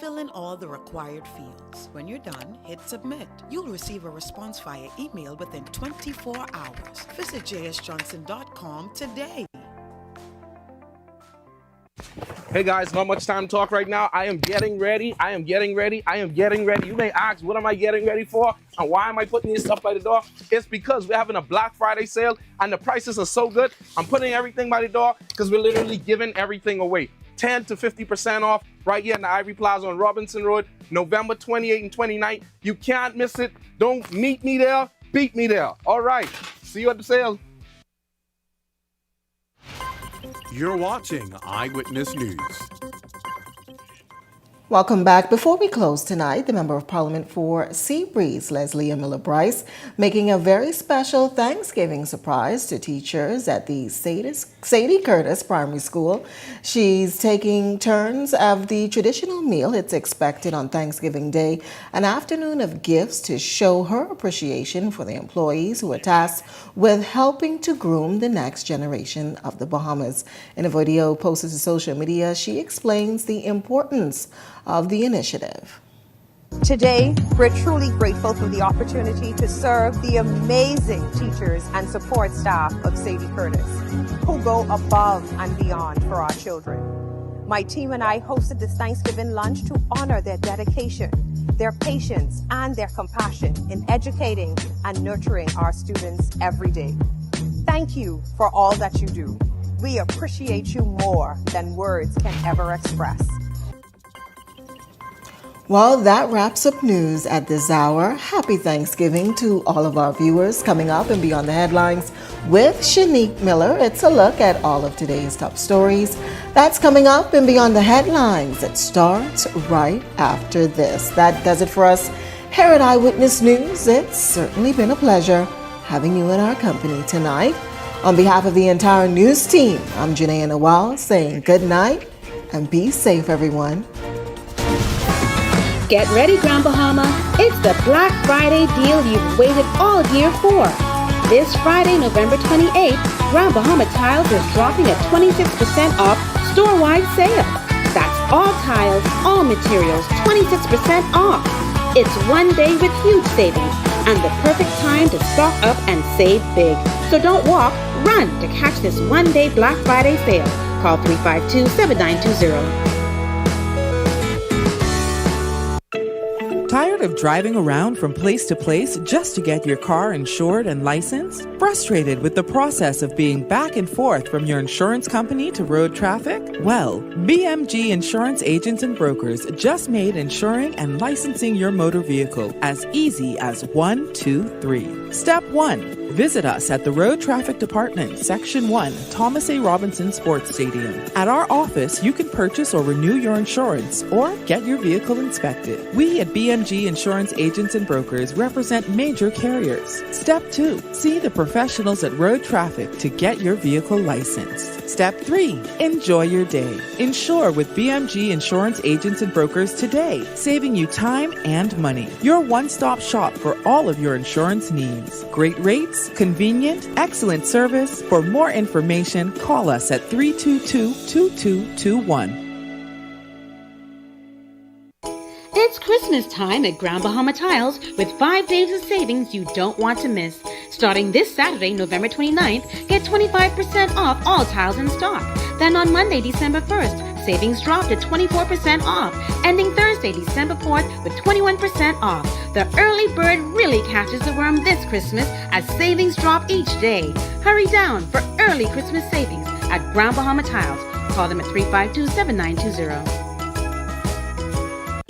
Fill in all the required fields. When you're done, hit Submit. You'll receive a response via email within 24 hours. Visit jsjohnson.com today. Hey guys, not much time to talk right now. I am getting ready. You may ask, what am I getting ready for? And why am I putting this stuff by the door? It's because we're having a Black Friday sale and the prices are so good. I'm putting everything by the door because we're literally giving everything away. 10 to 50% off right here in the Ivory Plaza on Robinson Road, November 28th and 29th. You can't miss it. Don't meet me there, beat me there. All right, see you at the sale. You're watching Eyewitness News. Welcome back. Before we close tonight, the Member of Parliament for Seabreeze, Leslie Miller Bryce, making a very special Thanksgiving surprise to teachers at the Sadie Curtis Primary School. She's taking turns of the traditional meal. It's expected on Thanksgiving Day, an afternoon of gifts to show her appreciation for the employees who are tasked with helping to groom the next generation of the Bahamas. In a video posted to social media, she explains the importance of the initiative. Today, we're truly grateful for the opportunity to serve the amazing teachers and support staff of Sadie Curtis, who go above and beyond for our children. My team and I hosted this Thanksgiving lunch to honor their dedication, their patience, and their compassion in educating and nurturing our students every day. Thank you for all that you do. We appreciate you more than words can ever express. Well, that wraps up news at this hour. Happy Thanksgiving to all of our viewers. Coming up and Beyond the Headlines with Shanique Miller, it's a look at all of today's top stories. That's coming up and Beyond the Headlines. It starts right after this. That does it for us here at Eyewitness News. It's certainly been a pleasure having you in our company tonight. On behalf of the entire news team, I'm Janae Nawal saying good night and be safe, everyone. Get ready, Grand Bahama. It's the Black Friday deal you've waited all year for. This Friday, November 28th, Grand Bahama Tiles is dropping a 26% off store-wide sale. That's all tiles, all materials, 26% off. It's one day with huge savings and the perfect time to stock up and save big. So don't walk, run to catch this one-day Black Friday sale. Call 352-7920. Tired Tired of driving around from place to place just to get your car insured and licensed? Frustrated with the process of being back and forth from your insurance company to road traffic? Well, BMG Insurance Agents and Brokers just made insuring and licensing your motor vehicle as easy as 1, 2, 3. Step 1. Visit us at the Road Traffic Department, Section 1, Thomas A. Robinson Sports Stadium. At our office, you can purchase or renew your insurance or get your vehicle inspected. We at BMG Insurance Agents and Brokers represent major carriers. Step 2. See the professionals at Road Traffic to get your vehicle licensed. Step 3. Enjoy your day. Insure with BMG Insurance Agents and Brokers today, saving you time and money. Your one-stop shop for all of your insurance needs. Great rates, convenient, excellent service. For more information, call us at 322-2221. It's Christmas time at Grand Bahama Tiles with 5 days of savings you don't want to miss. Starting this Saturday, November 29th, get 25% off all tiles in stock. Then on Monday, December 1st, savings drop to 24% off. Ending Thursday, December 4th with 21% off. The early bird really catches the worm this Christmas as savings drop each day. Hurry down for early Christmas savings at Grand Bahama Tiles. Call them at 352-7920.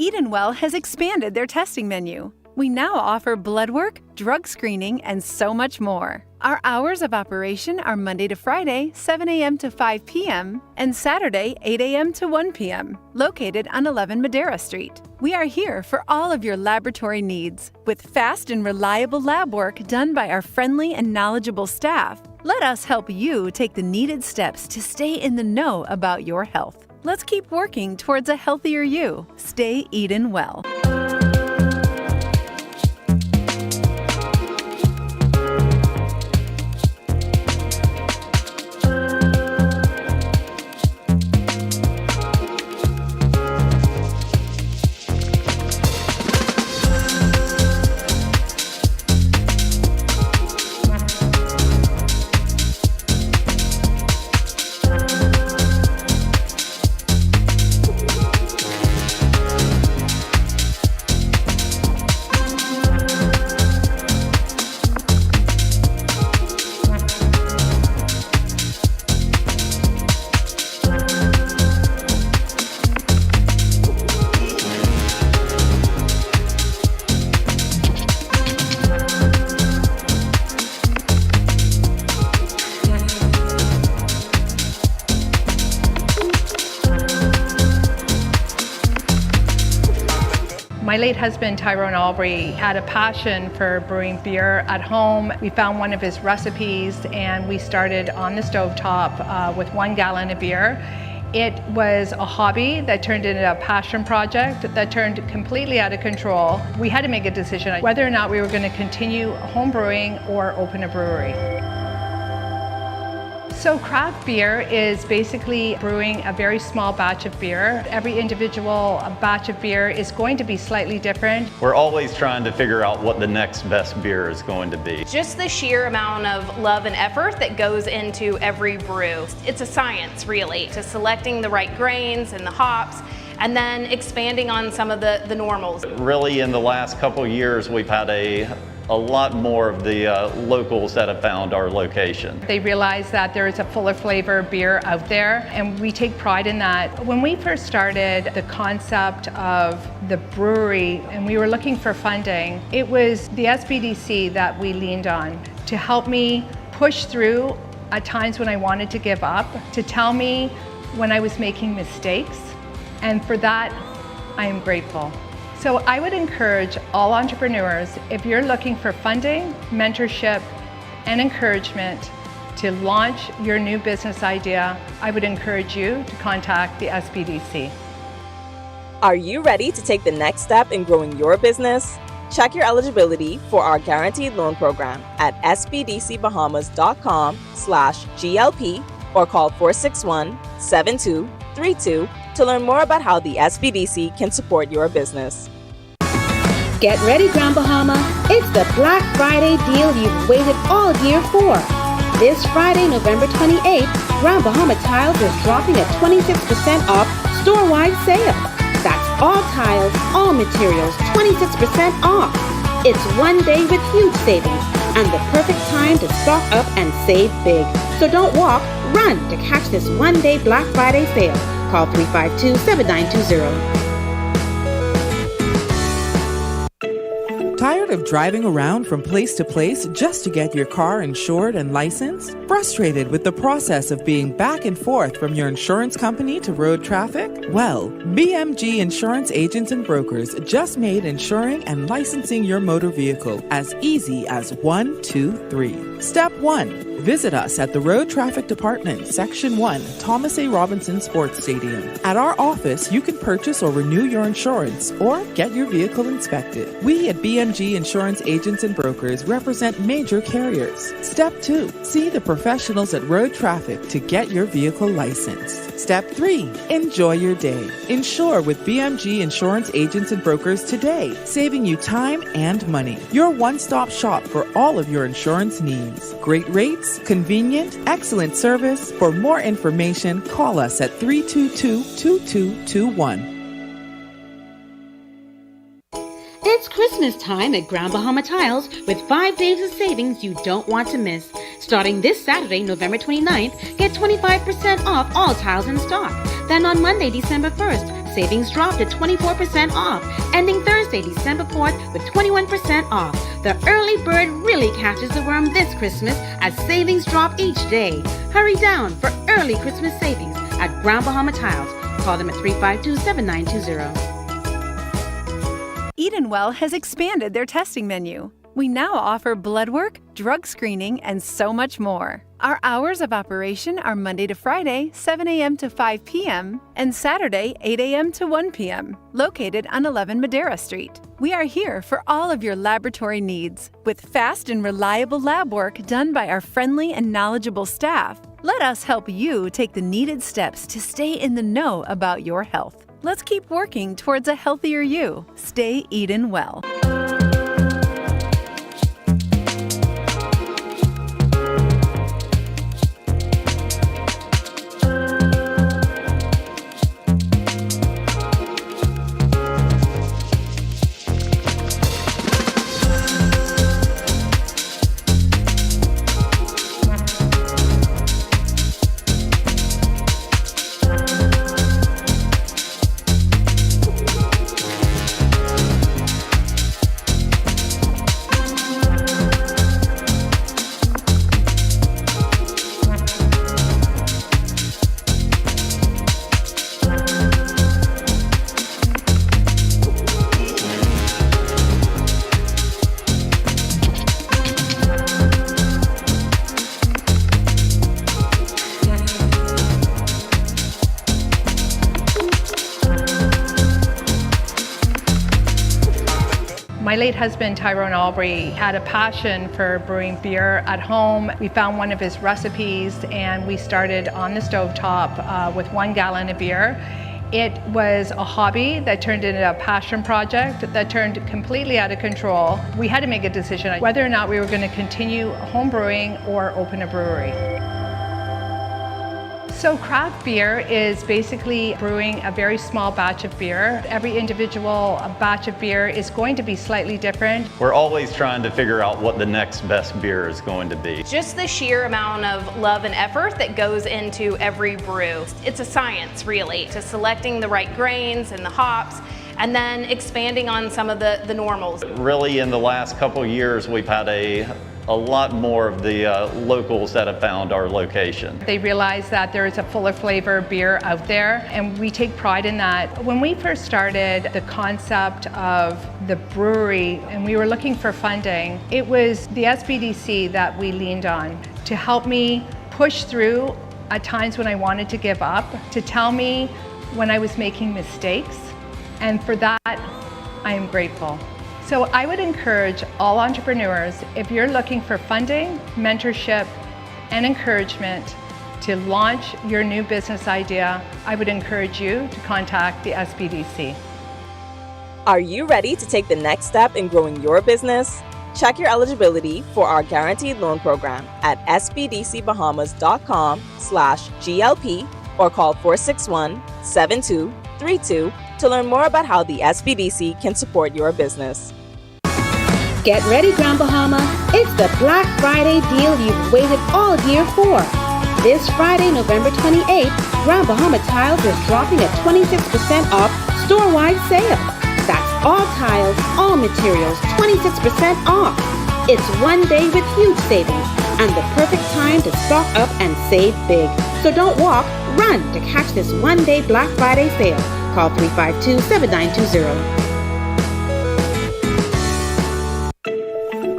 Edenwell has expanded their testing menu. We now offer blood work, drug screening, and so much more. Our hours of operation are Monday to Friday, 7 a.m. to 5 p.m., and Saturday, 8 a.m. to 1 p.m., located on 11 Madera Street. We are here for all of your laboratory needs, with fast and reliable lab work done by our friendly and knowledgeable staff. Let us help you take the needed steps to stay in the know about your health. Let's keep working towards a healthier you. Stay Eden well. My late husband, Tyrone Albury, had a passion for brewing beer at home. We found one of his recipes and we started on the stovetop with 1 gallon of beer. It was a hobby that turned into a passion project that turned completely out of control. We had to make a decision whether or not we were going to continue home brewing or open a brewery. So craft beer is basically brewing a very small batch of beer. Every individual batch of beer is going to be slightly different. We're always trying to figure out what the next best beer is going to be. Just the sheer amount of love and effort that goes into every brew. It's a science, really, to selecting the right grains and the hops, and then expanding on some of the normals. Really, in the last couple of years, we've had a lot more of the locals that have found our location. They realize that there is a fuller flavor beer out there, and we take pride in that. When we first started the concept of the brewery and we were looking for funding, it was the SBDC that we leaned on to help me push through at times when I wanted to give up, to tell me when I was making mistakes, and for that, I am grateful. So I would encourage all entrepreneurs, if you're looking for funding, mentorship, and encouragement to launch your new business idea, I would encourage you to contact the SBDC. Are you ready to take the next step in growing your business? Check your eligibility for our guaranteed loan program at sbdcbahamas.com/GLP or call 461-7232 to learn more about how the SBDC can support your business. Get ready, Grand Bahama. It's the Black Friday deal you've waited all year for. This Friday, November 28th, Grand Bahama Tiles is dropping a 26% off store-wide sale. That's All tiles, all materials, 26% off. It's one day with huge savings and the perfect time to stock up and save big. So don't walk, run to catch this one-day Black Friday sale. Call 352-7920. Tired of driving around from place to place just to get your car insured and licensed? Frustrated with the process of being back and forth from your insurance company to road traffic? Well, BMG Insurance Agents and Brokers just made insuring and licensing your motor vehicle as easy as 1, 2, 3. Step 1. Visit us at the Road Traffic Department, Section 1, Thomas A. Robinson Sports Stadium. At our office, you can purchase or renew your insurance or get your vehicle inspected. We at BMG Insurance Agents and Brokers represent major carriers. Step 2. See the professionals at Road Traffic to get your vehicle licensed. Step 3. Enjoy your day. Insure with BMG Insurance Agents and Brokers today, saving you time and money. Your one-stop shop for all of your insurance needs. Great rates, convenient, excellent service. For more information, call us at 322-2221. It's Christmas time at Grand Bahama Tiles with 5 days of savings you don't want to miss. Starting this Saturday, November 29th, get 25% off all tiles in stock. Then on Monday, December 1st, savings drop to 24% off. Ending Thursday, December 4th with 21% off. The early bird really catches the worm this Christmas as savings drop each day. Hurry down for early Christmas savings at Grand Bahama Tiles. Call them at 352-7920. Edenwell has expanded their testing menu. We now offer blood work, drug screening, and so much more. Our hours of operation are Monday to Friday, 7 a.m. to 5 p.m., and Saturday, 8 a.m. to 1 p.m., located on 11 Madera Street. We are here for all of your laboratory needs, with fast and reliable lab work done by our friendly and knowledgeable staff. Let us help you take the needed steps to stay in the know about your health. Let's keep working towards a healthier you. Stay Eden well. My late husband, Tyrone Albury, had a passion for brewing beer at home. We found one of his recipes and we started on the stovetop with 1 gallon of beer. It was a hobby that turned into a passion project that turned completely out of control. We had to make a decision whether or not we were going to continue home brewing or open a brewery. So craft beer is basically brewing a very small batch of beer. Every individual batch of beer is going to be slightly different. We're always trying to figure out what the next best beer is going to be. Just the sheer amount of love and effort that goes into every brew. It's a science, really, to selecting the right grains and the hops, and then expanding on some of the normals. Really, in the last couple years, we've had a lot more of the locals that have found our location. They realize that there is a fuller flavor beer out there, and we take pride in that. When we first started the concept of the brewery and we were looking for funding, it was the SBDC that we leaned on to help me push through at times when I wanted to give up, to tell me when I was making mistakes, and for that, I am grateful. So I would encourage all entrepreneurs, if you're looking for funding, mentorship, and encouragement to launch your new business idea, I would encourage you to contact the SBDC. Are you ready to take the next step in growing your business? Check your eligibility for our guaranteed loan program at sbdcbahamas.com/GLP or call 461-7232 to learn more about how the SBDC can support your business. Get ready, Grand Bahama. It's the Black Friday deal you've waited all year for. This Friday, November 28th, Grand Bahama Tiles is dropping a 26% off store-wide sale. That's all tiles, all materials, 26% off. It's one day with huge savings and the perfect time to stock up and save big. So don't walk, run to catch this one-day Black Friday sale. Call 352-7920.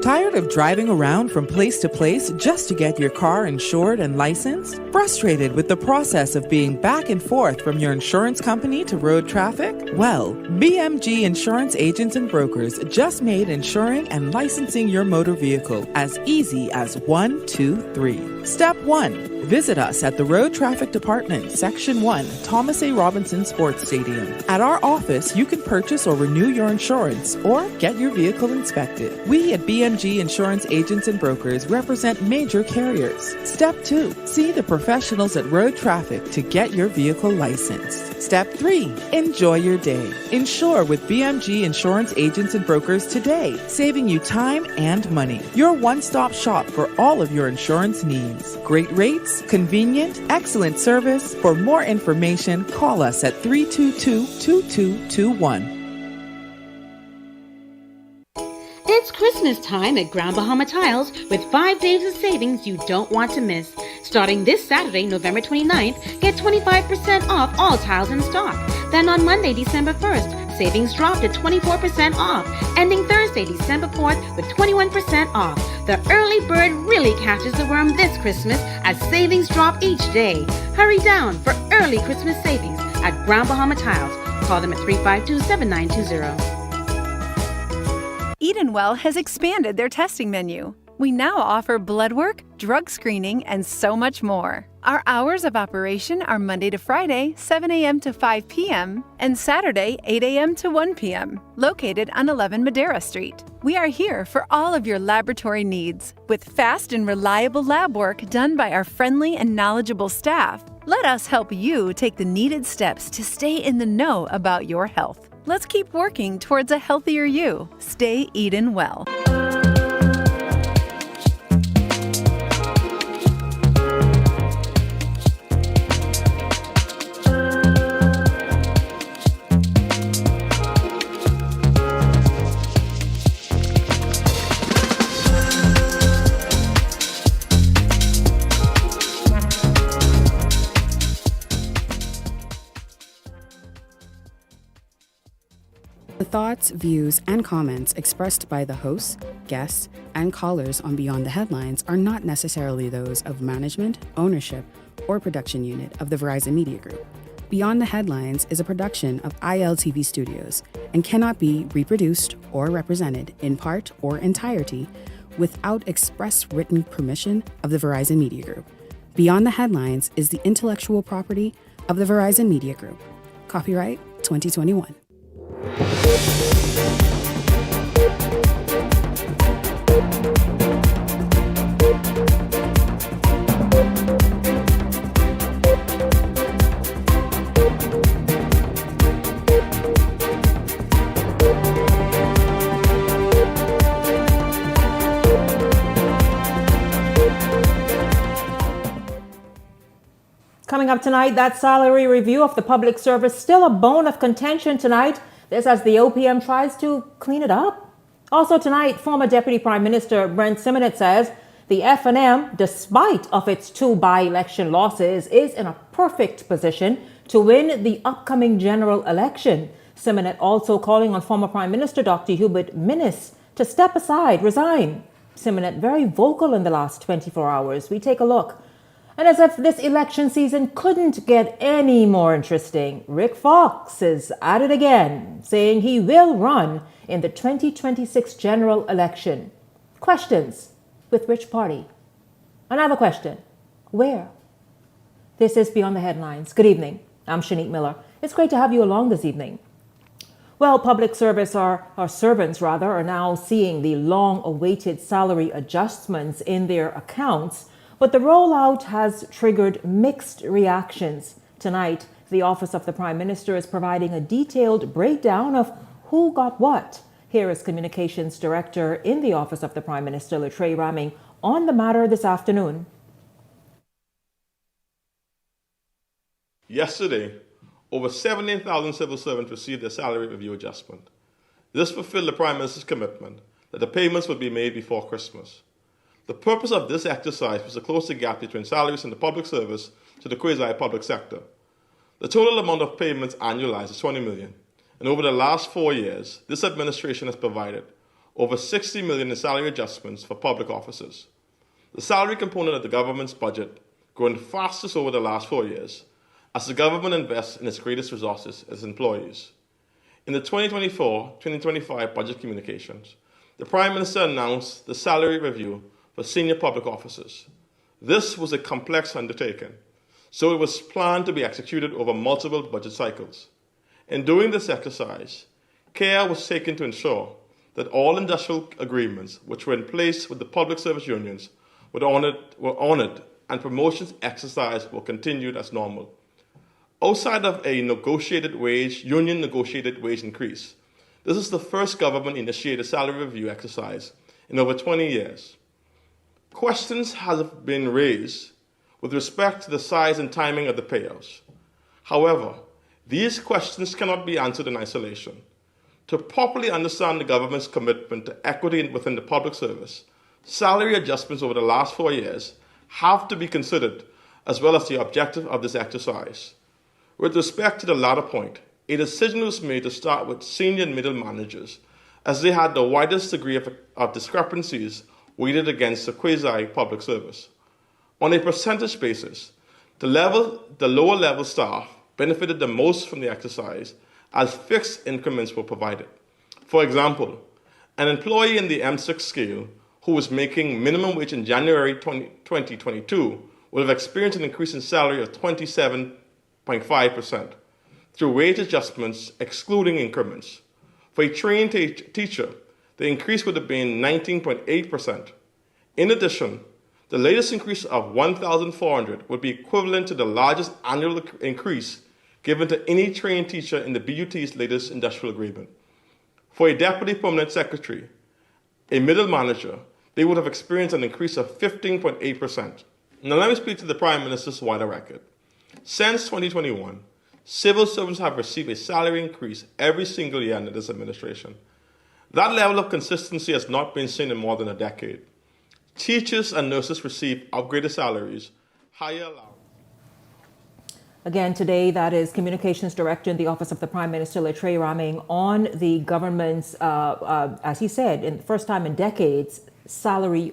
Tired of driving around from place to place just to get your car insured and licensed? Frustrated with the process of being back and forth from your insurance company to road traffic? Well, BMG Insurance Agents and Brokers just made insuring and licensing your motor vehicle as easy as 1, 2, 3. Step 1. Visit us at the Road Traffic Department, Section 1, Thomas A. Robinson Sports Stadium. At our office, you can purchase or renew your insurance or get your vehicle inspected. We at BMG Insurance Agents and Brokers represent major carriers. Step 2. See the professionals at Road Traffic to get your vehicle licensed. Step 3. Enjoy your day. Insure with BMG Insurance Agents and Brokers today, saving you time and money. Your one-stop shop for all of your insurance needs. Great rates, convenient, excellent service. For more information, call us at 322-2221. It's Christmas time at Grand Bahama Tiles with 5 days of savings you don't want to miss. Starting this Saturday, November 29th, get 25% off all tiles in stock. Then on Monday, December 1st, savings drop to 24% off. Ending Thursday, December 4th with 21% off. The early bird really catches the worm this Christmas as savings drop each day. Hurry down for early Christmas savings at Grand Bahama Tiles. Call them at 352-7920. Edenwell has expanded their testing menu. We now offer blood work, drug screening, and so much more. Our hours of operation are Monday to Friday, 7 a.m. to 5 p.m., and Saturday, 8 a.m. to 1 p.m., located on 11 Madera Street. We are here for all of your laboratory needs, with fast and reliable lab work done by our friendly and knowledgeable staff. Let us help you take the needed steps to stay in the know about your health. Let's keep working towards a healthier you. Stay Eden well. The thoughts, views, and comments expressed by the hosts, guests, and callers on Beyond the Headlines are not necessarily those of management, ownership, or production unit of the Verizon Media Group. Beyond the Headlines is a production of ILTV Studios and cannot be reproduced or represented in part or entirety without express written permission of the Verizon Media Group. Beyond the Headlines is the intellectual property of the Verizon Media Group. Copyright 2021. Coming up tonight, that salary review of the public service still a bone of contention tonight. This as the OPM tries to clean it up. Also tonight, former Deputy Prime Minister Brent Simonet says the F&M, despite of its 2 by-election losses, is in a perfect position to win the upcoming general election. Simonet also calling on former Prime Minister Dr. Hubert Minnis to step aside, resign. Simonet very vocal in the last 24 hours. We take a look. And as if this election season couldn't get any more interesting, Rick Fox is at it again, saying he will run in the 2026 general election. Questions: with which party? Another question: where? This is Beyond the Headlines. Good evening. I'm Shanique Miller. It's great to have you along this evening. Well, public service, our servants rather, are now seeing the long-awaited salary adjustments in their accounts. But the rollout has triggered mixed reactions. Tonight, The Office of the Prime Minister is providing a detailed breakdown of who got what. Here is Communications Director in the Office of the Prime Minister, Latrey Ramming, on the matter this afternoon. Yesterday, over 17,000 civil servants received their salary review adjustment. This fulfilled the Prime Minister's commitment that the payments would be made before Christmas. The purpose of this exercise was to close the gap between salaries in the public service to the quasi-public sector. The total amount of payments annualized is 20 million, and over the last 4 years, this administration has provided over 60 million in salary adjustments for public officers. The salary component of the government's budget growing fastest over the last 4 years, as the government invests in its greatest resources as employees. In the 2024-2025 budget communications, the Prime Minister announced the salary review for senior public officers. This was a complex undertaking, so it was planned to be executed over multiple budget cycles. In doing this exercise, care was taken to ensure that all industrial agreements which were in place with the public service unions were honored and promotions exercise were continued as normal. Outside of a union-negotiated wage increase, this is the first government-initiated salary review exercise in over 20 years. Questions have been raised with respect to the size and timing of the payouts. However, these questions cannot be answered in isolation. To properly understand the government's commitment to equity within the public service, salary adjustments over the last 4 years have to be considered, as well as the objective of this exercise. With respect to the latter point, a decision was made to start with senior and middle managers, as they had the widest degree of discrepancies weighted against the quasi-public service. On a percentage basis, the lower level staff benefited the most from the exercise, as fixed increments were provided. For example, an employee in the M6 scale who was making minimum wage in January 2022 would have experienced an increase in salary of 27.5% through wage adjustments excluding increments. For a trained teacher, the increase would have been 19.8%. In addition, the latest increase of 1,400 would be equivalent to the largest annual increase given to any trained teacher in the BUT's latest industrial agreement. For a deputy permanent secretary, a middle manager, they would have experienced an increase of 15.8%. Now let me speak to the Prime Minister's wider record. Since 2021, civil servants have received a salary increase every single year under this administration. That level of consistency has not been seen in more than a decade. Teachers and nurses receive upgraded salaries, higher allowance. Again, today, that is Communications Director in the Office of the Prime Minister, Latrey Ramming, on the government's, as he said, in the first time in decades,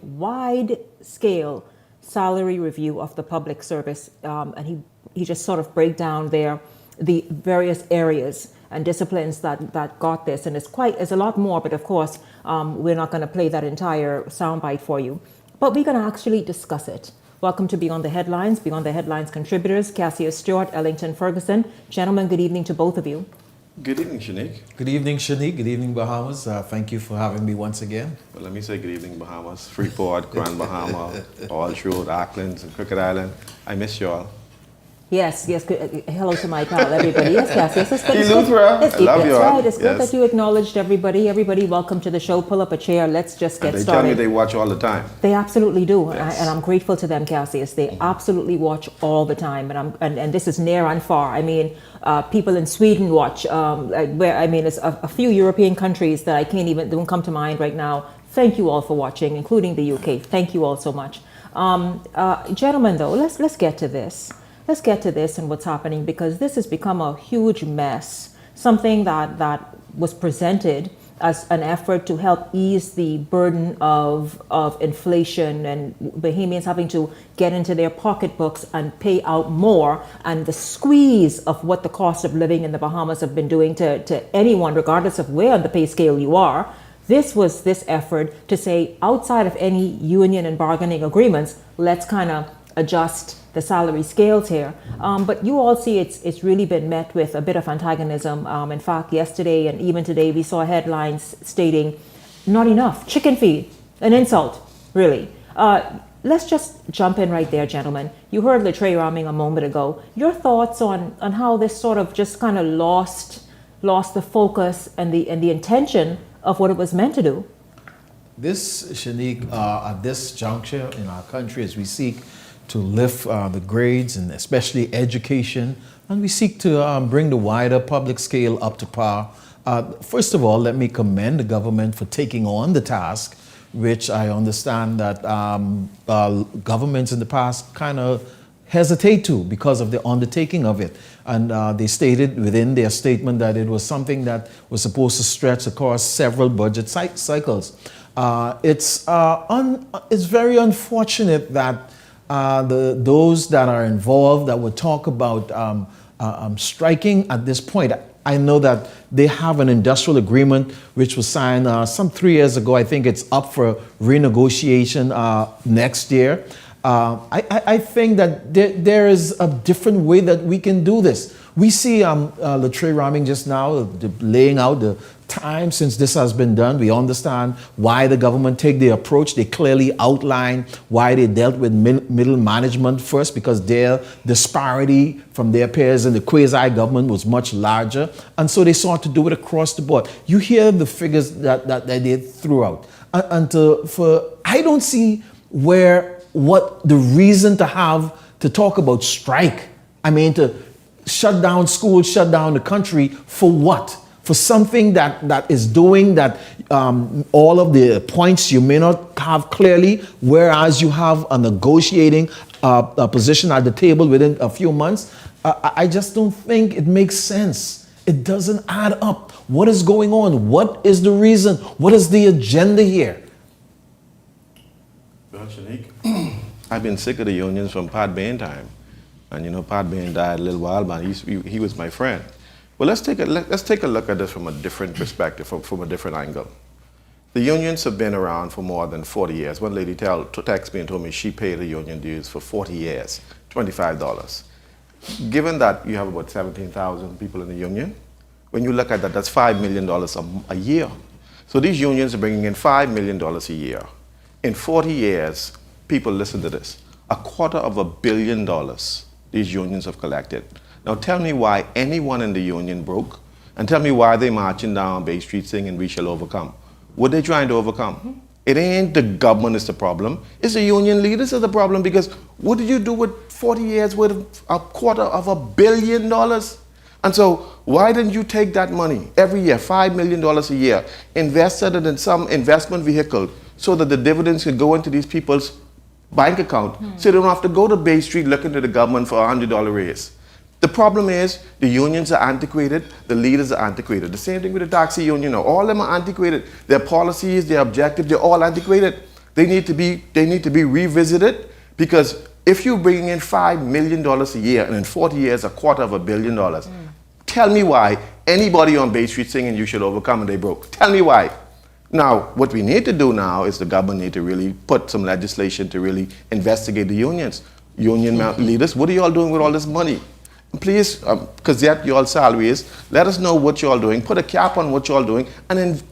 wide-scale salary review of the public service. And he just sort of break down there the various areas and disciplines that got this. And it's a lot more, but of course, we're not going to play that entire soundbite for you. But we're going to actually discuss it. Welcome to Beyond the Headlines contributors, Cassius Stewart, Ellington Ferguson. Gentlemen, good evening to both of you. Good evening, Shanique. Good evening, Shanique. Good evening, Bahamas. Thank you for having me once again. Well, let me say good evening, Bahamas. Freeport, Grand Bahama, all through Auckland and Crooked Island. I miss you all. Yes. Hello to my pal, everybody. Yes, Cassius. It's good. I love you all. Right. It's good that you acknowledged everybody. Everybody, welcome to the show. Pull up a chair. Let's just get started. They tell me they watch all the time. They absolutely do, yes. And I'm grateful to them, Cassius. They absolutely watch all the time, and this is near and far. I mean, people in Sweden watch. It's a few European countries that don't come to mind right now. Thank you all for watching, including the UK. Thank you all so much, gentlemen. Though, let's get to this. Let's get to this and what's happening, because this has become a huge mess, something that was presented as an effort to help ease the burden of inflation and Bahamians having to get into their pocketbooks and pay out more, and the squeeze of what the cost of living in the Bahamas have been doing to anyone, regardless of where on the pay scale you are. This was this effort to say, outside of any union and bargaining agreements, let's kind of adjust the salary scales here. But you all see it's really been met with a bit of antagonism. In fact, yesterday and even today, we saw headlines stating, not enough, chicken feed, an insult, really. let's just jump in right there, gentlemen. You heard Latrell Raming a moment ago. Your thoughts on how this sort of just kind of lost the focus and the intention of what it was meant to do? This, Shanique, at this juncture in our country, as we seek to lift the grades and especially education, and we seek to bring the wider public scale up to par, first of all, let me commend the government for taking on the task, which I understand that governments in the past kind of hesitate to because of the undertaking of it. And they stated within their statement that it was something that was supposed to stretch across several budget cycles. It's very unfortunate that those that are involved that would talk about striking at this point. I know that they have an industrial agreement which was signed some 3 years ago. I think it's up for renegotiation next year. I think that there is a different way that we can do this. We see Latrell Raming just now laying out the time since this has been done. We understand why the government take the approach. They clearly outline why they dealt with middle management first, because their disparity from their peers in the quasi-government was much larger. And so they sought to do it across the board. You hear the figures that they threw out. I don't see what the reason to talk about strike. I mean, to shut down schools, shut down the country for what? For something that is doing that all of the points you may not have clearly, whereas you have a negotiating a position at the table within a few months. I just don't think it makes sense. It doesn't add up. What is going on? What is the reason? What is the agenda here? Well, Shanique, I've been sick of the unions from Pat Bain time. And you know, Pat Bain died a little while back. He was my friend. Well, let's take a look at this from a different perspective, from a different angle. The unions have been around for more than 40 years. One lady texted me and told me she paid the union dues for 40 years, $25. Given that you have about 17,000 people in the union, when you look at that, that's $5 million a year. So these unions are bringing in $5 million a year. In 40 years, people listen to this, $250 million these unions have collected. Now tell me why anyone in the union broke, and tell me why they marching down Bay Street singing "We shall overcome." What they trying to overcome? Mm-hmm. It ain't the government is the problem. It's the union leaders are the problem, because what did you do with 40 years worth of $250 million? And so why didn't you take that money every year, $5 million a year, invested it in some investment vehicle so that the dividends could go into these people's bank account, so they don't have to go to Bay Street looking to the government for a $100 raise? The problem is the unions are antiquated, the leaders are antiquated. The same thing with the taxi union. All of them are antiquated. Their policies, their objectives, they're all antiquated. They need to be revisited, because if you're bringing in $5 million a year and in 40 years $250 million, tell me why anybody on Bay Street singing "You should overcome" and they broke. Tell me why. Now, what we need to do now is the government need to really put some legislation to really investigate the unions. Union leaders, what are y'all doing with all this money? Please, because that y'all salary is, let us know what y'all doing. Put a cap on what y'all doing. And then,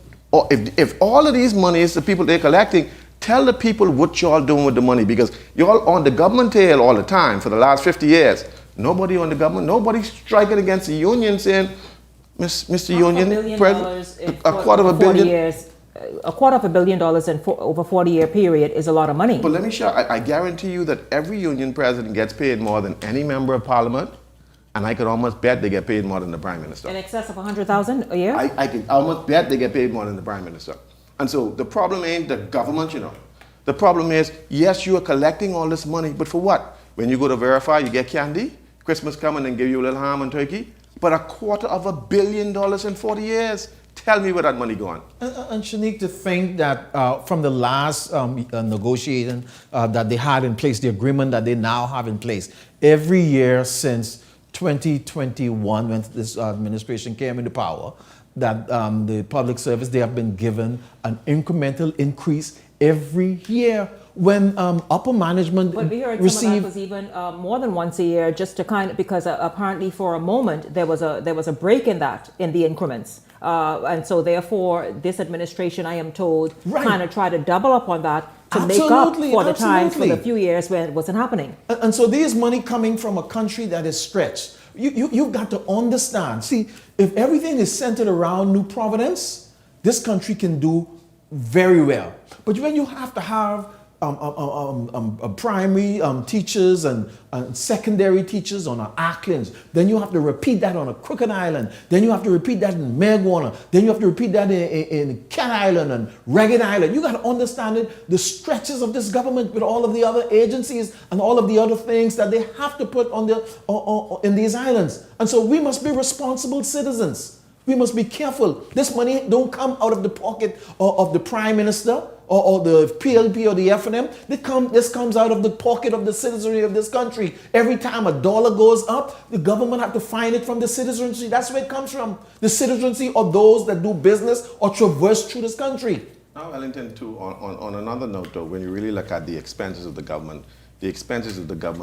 if all of these money is the people they're collecting, tell the people what y'all doing with the money, because y'all on the government tail all the time for the last 50 years. Nobody on the government, nobody's striking against the union saying, Mr. Union, President, $250 million. Years. $250 million in over a 40-year period is a lot of money. But let me show, I guarantee you that every union president gets paid more than any member of parliament, and I could almost bet they get paid more than the prime minister. In excess of $100,000 a year? I could almost bet they get paid more than the prime minister. And so the problem ain't the government, The problem is, yes, you are collecting all this money, but for what? When you go to verify, you get candy. Christmas coming and give you a little ham and turkey. But $250 million in 40 years. Tell me where that money going. And Shanique, to think that from the last negotiation that they had in place, the agreement that they now have in place, every year since 2021, when this administration came into power, that the public service, they have been given an incremental increase every year. When upper management but we heard some of that was even more than once a year, just to because apparently for a moment there was a break in the increments. And so therefore, this administration, I am told, kind of try to double up on that to make up for the times for the few years where it wasn't happening. And so there's money coming from a country that is stretched. You've got to understand. See, if everything is centered around New Providence, this country can do very well. But when you have to have primary teachers and secondary teachers on Auckland, then you have to repeat that on a Crooked Island, then you have to repeat that in Megwana, then you have to repeat that in Cat Island and Ragged Island. You got to understand the stretches of this government with all of the other agencies and all of the other things that they have to put on in these islands. And so we must be responsible citizens. We must be careful. This money don't come out of the pocket of the Prime Minister or the PLP or the FNM. This comes out of the pocket of the citizenry of this country. Every time a dollar goes up, the government have to find it from the citizenry. That's where it comes from. The citizenry or those that do business or traverse through this country. Now, Ellington, too, on another note, though, when you really look at the expenses of the government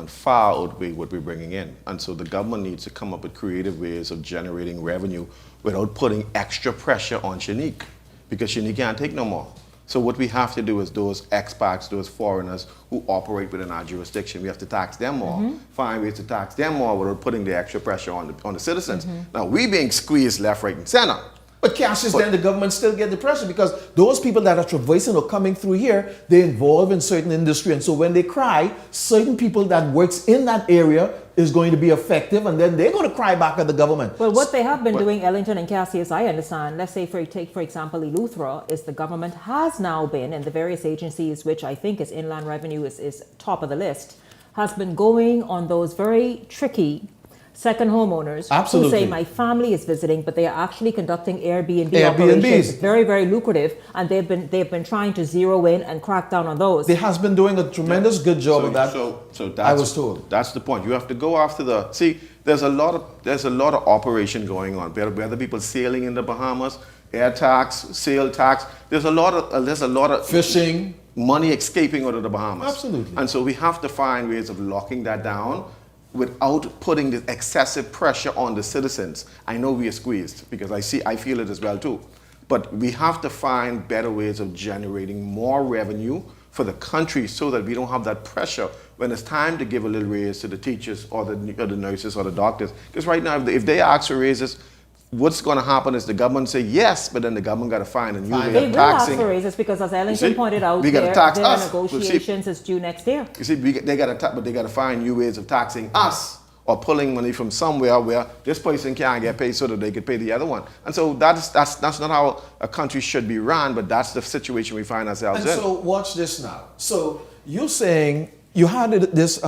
far outweigh what we're bringing in. And so the government needs to come up with creative ways of generating revenue without putting extra pressure on Shanique, because Shanique can't take no more. So what we have to do is those expats, those foreigners who operate within our jurisdiction, we have to tax them more, find ways to tax them more without putting the extra pressure on the citizens. Now, we being squeezed left, right, and center. But Cassius, then the government still get the pressure because those people that are traversing or coming through here, they're involved in certain industry. And so when they cry, certain people that works in that area is going to be effective, and then they're going to cry back at the government. Well, what they have been doing, Ellington and Cassius, I understand, let's say for example, Eleuthera, is the government has now been, and the various agencies, which I think is Inland Revenue is top of the list, has been going on those very tricky second homeowners who say my family is visiting, but they are actually conducting Airbnb operations. Very, very lucrative, and they've been trying to zero in and crack down on those. They has been doing a tremendous good job of that. So that's, I was told. That's the point. You have to go after there's a lot of operation going on. Whether people sailing in the Bahamas, air tax, sail tax. There's a lot of fishing, money escaping out of the Bahamas. Absolutely. And so we have to find ways of locking that down without putting the excessive pressure on the citizens. I know we are squeezed because I feel it as well too. But we have to find better ways of generating more revenue for the country so that we don't have that pressure when it's time to give a little raise to the teachers or the nurses or the doctors. Because right now, if they ask for raises, what's going to happen is the government say yes, but then the government got to find a new way They of will ask taxing. for raises because, as Ellington pointed out, their negotiations is due next year. You see, they got to find new ways of taxing us or pulling money from somewhere where this person can't get paid so that they could pay the other one. And so that's not how a country should be run, but that's the situation we find ourselves in. And so watch this now. So you're saying you had this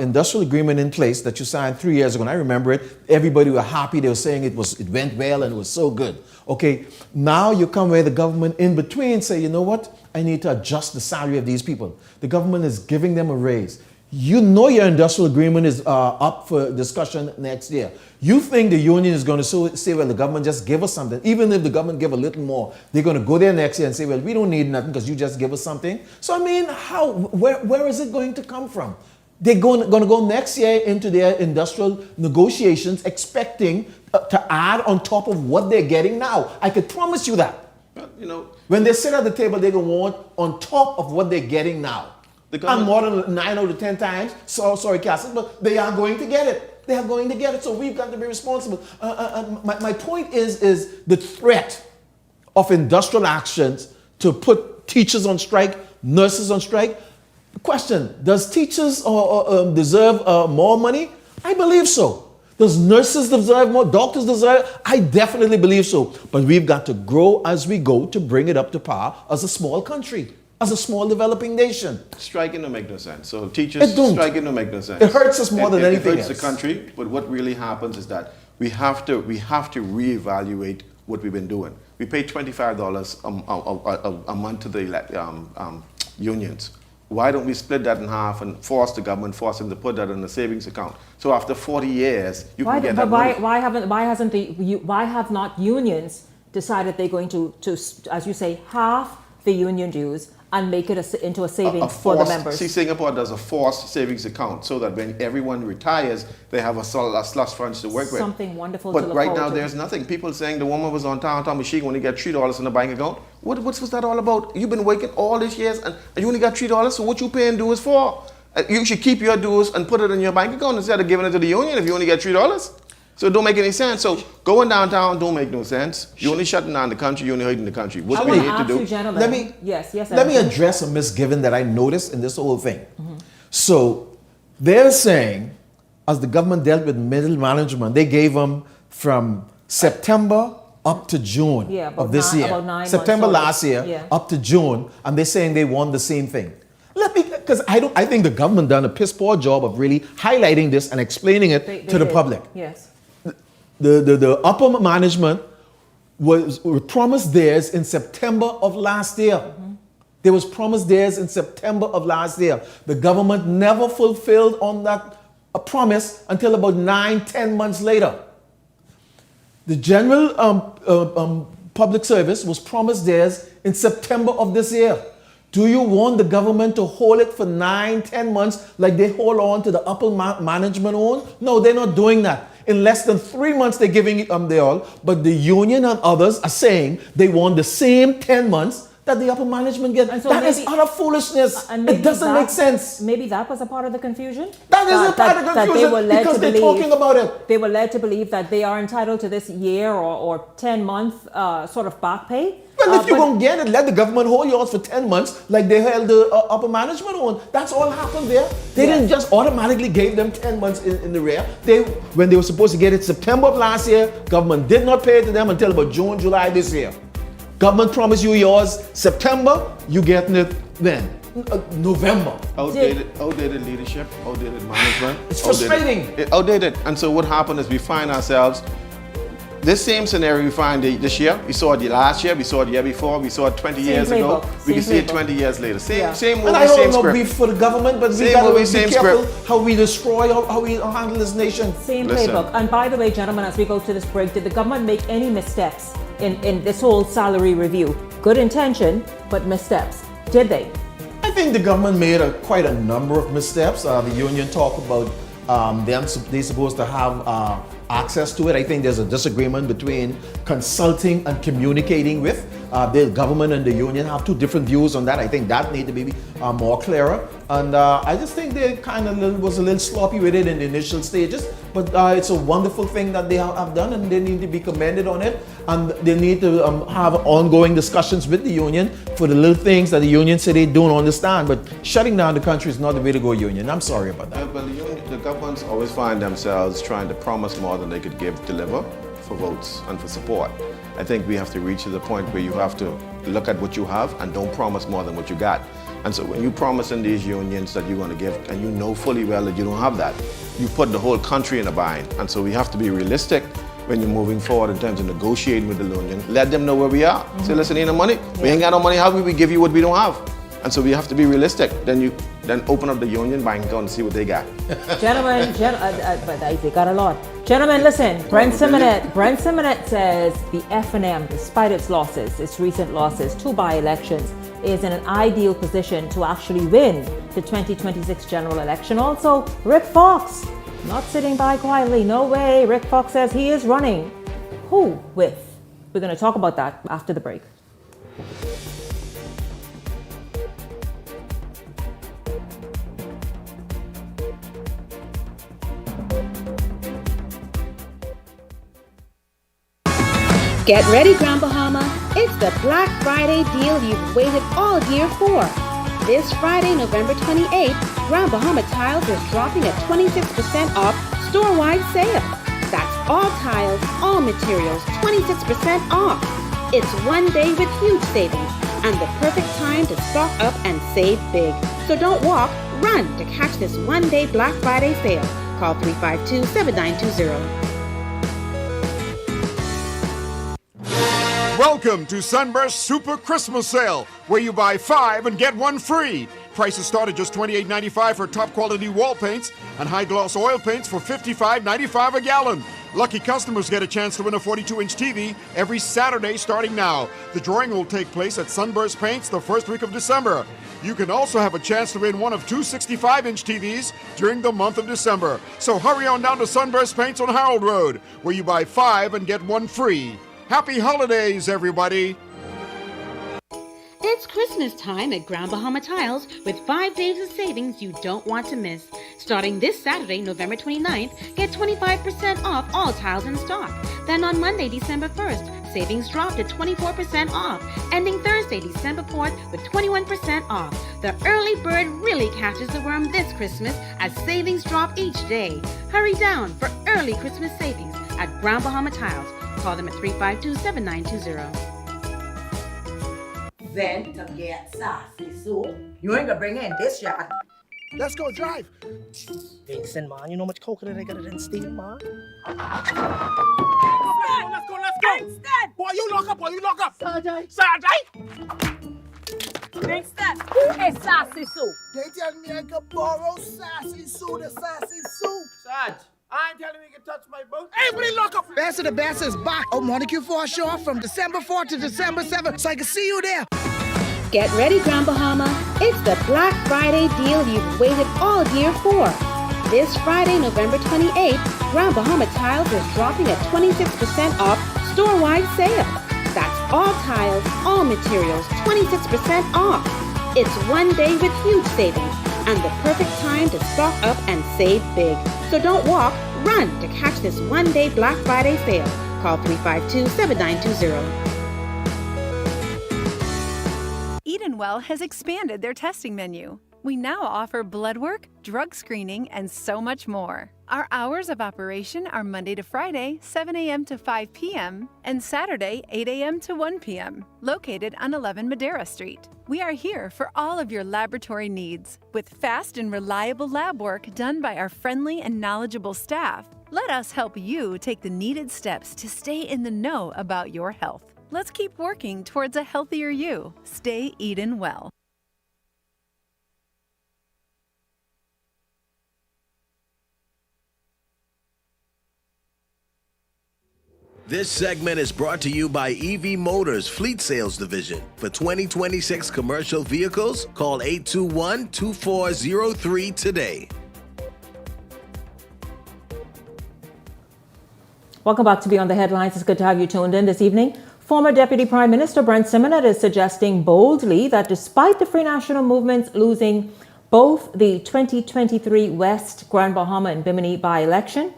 industrial agreement in place that you signed 3 years ago, and I remember it. Everybody were happy. They were saying it went well and it was so good. Okay, now you come where the government in between say, you know what? I need to adjust the salary of these people. The government is giving them a raise. You know your industrial agreement is up for discussion next year. You think the union is going to say, well, the government just give us something. Even if the government give a little more, they're going to go there next year and say, well, we don't need nothing because you just give us something. So, I mean, where is it going to come from? They're going to go next year into their industrial negotiations expecting to add on top of what they're getting now. I could promise you that. Well, when they sit at the table, they're going to want on top of what they're getting now. And more than 9 out of 10 times, sorry, Cassius, but they are going to get it. They are going to get it, so we've got to be responsible. My point is the threat of industrial actions to put teachers on strike, nurses on strike. Question, does teachers deserve more money? I believe so. Does nurses deserve more? Doctors deserve? I definitely believe so. But we've got to grow as we go to bring it up to par as a small country. As a small developing nation. Striking don't make no sense. So teachers striking don't make no sense. It hurts us more than anything else. It hurts the country, but what really happens is that we have to reevaluate what we've been doing. We pay $25 a month to the unions. Why don't we split that in half and force them to put that in a savings account? So after 40 years, you can get that money. Why have not unions decided they're going to, as you say, half the union dues and make it into a savings for the members. See, Singapore does a forced savings account so that when everyone retires, they have a slush funds to work with. Something wonderful but to look right forward now, to. there's nothing. People saying the woman was on town, told me she only got $3 in the bank account. What was that all about? You've been working all these years and you only got $3, so what you paying dues for? You should keep your dues and put it in your bank account instead of giving it to the union if you only get $3. So it don't make any sense. So going downtown don't make no sense. You're only shutting down the country, you're only hurting the country. What we need to do? Let me address a misgiving that I noticed in this whole thing. Mm-hmm. So they're saying, as the government dealt with middle management, they gave them from September up to June of this year. About 9 September months last year up to June, and they're saying they want the same thing. Because I think the government done a piss poor job of really highlighting this and explaining it to the public. Yes. The upper management was promised theirs in September of last year. Mm-hmm. They was promised theirs in September of last year. The government never fulfilled on that promise until about 9-10 months later. The general public service was promised theirs in September of this year. Do you want the government to hold it for 9-10 months like they hold on to the upper management own? No, they're not doing that. In less than 3 months, they're giving it they all. But the union and others are saying they want the same 10 months that the upper management gets. So that is utter foolishness. It doesn't make sense. Maybe that was a part of the confusion. That is a part of the confusion because they're talking about it. They were led to believe that they are entitled to this year or 10-month sort of back pay. Well, if you're going to get it, let the government hold yours for 10 months like they held the upper management on. That's all happened there. They didn't just automatically give them 10 months in the rear. When they were supposed to get it September of last year, government did not pay it to them until about June, July this year. Government promised you yours September, you getting it then. November. Outdated leadership, outdated management. It's frustrating. Outdated. And so what happened is we find ourselves, this same scenario we find this year, we saw it last year, we saw it the year before, we saw it 20 years ago, we can see it 20 years later. Same movie, and I same don't know script. beef for the government, but we got to be careful how we destroy, how we handle this nation. Same playbook. And by the way, gentlemen, as we go to this break, did the government make any missteps in this whole salary review? Good intention, but missteps. Did they? I think the government made quite a number of missteps. The union talked about they're supposed to have access to it. I think there's a disagreement between consulting and communicating with. The government and the union have two different views on that. I think that need to be more clearer. And I just think they kind of was a little sloppy with it in the initial stages. But it's a wonderful thing that they have done, and they need to be commended on it. And they need to have ongoing discussions with the union for the little things that the union say they don't understand. But shutting down the country is not the way to go, union. I'm sorry about that. Well, the governments always find themselves trying to promise more than they could deliver for votes and for support. I think we have to reach to the point where you have to look at what you have and don't promise more than what you got. And so when you promise in these unions that you're going to give, and you know fully well that you don't have that, you put the whole country in a bind. And so we have to be realistic when you're moving forward in terms of negotiating with the union. Let them know where we are. Say, listen, ain't no money. We ain't got no money. How will we give you what we don't have? And so we have to be realistic. Then open up the union bank account and see what they got. Gentlemen, but they got a lot. Gentlemen, listen, Brent Simonet says the F&M, despite its losses, its recent losses, 2 by-elections, is in an ideal position to actually win the 2026 general election. Also, Rick Fox, not sitting by quietly. No way. Rick Fox says he is running. Who with? We're going to talk about that after the break. Get ready, Grand Bahama. It's the Black Friday deal you've waited all year for. This Friday, November 28th, Grand Bahama Tiles is dropping a 26% off store-wide sale. That's all tiles, all materials, 26% off. It's one day with huge savings and the perfect time to stock up and save big. So don't walk, run to catch this one-day Black Friday sale. Call 352-7920. Welcome to Sunburst Super Christmas Sale, where you buy 5 and get 1 free. Prices start at just $28.95 for top quality wall paints and high gloss oil paints for $55.95 a gallon. Lucky customers get a chance to win a 42-inch TV every Saturday starting now. The drawing will take place at Sunburst Paints the first week of December. You can also have a chance to win one of two 65-inch TVs during the month of December. So hurry on down to Sunburst Paints on Harold Road, where you buy 5 and get 1 free. Happy holidays, everybody! It's Christmas time at Grand Bahama Tiles with 5 days of savings you don't want to miss. Starting this Saturday, November 29th, get 25% off all tiles in stock. Then on Monday, December 1st, savings drop to 24% off. Ending Thursday, December 4th with 21% off. The early bird really catches the worm this Christmas as savings drop each day. Hurry down for early Christmas savings at Grand Bahama Tiles. Call them at 352-7920. Then to get sassy soup. You ain't gonna bring in this yard. Let's go drive. Listen, man, you know how much coconut I got in steel, man? Let's go. Instead! Boy, you lock up. Sergeant. Instead. Who is sassy soup? They tell me I can borrow sassy soup, the sassy soup. Sarge, I ain't telling you can touch my boat. Everybody lock up. Best of the Best is back on Montague Foreshore from December 4th to December 7th, so I can see you there. Get ready, Grand Bahama. It's the Black Friday deal you've waited all year for. This Friday, November 28th, Grand Bahama Tiles is dropping a 26% off store-wide sale. That's all tiles, all materials, 26% off. It's one day with huge savings and the perfect time to stock up and save big. So don't walk, run to catch this one-day Black Friday sale. Call 352-7920. Edenwell has expanded their testing menu. We now offer blood work, drug screening, and so much more. Our hours of operation are Monday to Friday, 7 a.m. to 5 p.m., and Saturday, 8 a.m. to 1 p.m., located on 11 Madera Street. We are here for all of your laboratory needs, with fast and reliable lab work done by our friendly and knowledgeable staff. Let us help you take the needed steps to stay in the know about your health. Let's keep working towards a healthier you. Stay Eden well. This segment is brought to you by EV Motors Fleet Sales Division. For 2026 commercial vehicles, call 821-2403 today. Welcome back to Beyond the Headlines. It's good to have you tuned in this evening. Former Deputy Prime Minister Brent Simonette is suggesting boldly that despite the Free National Movement's losing both the 2023 West Grand Bahama and Bimini by-election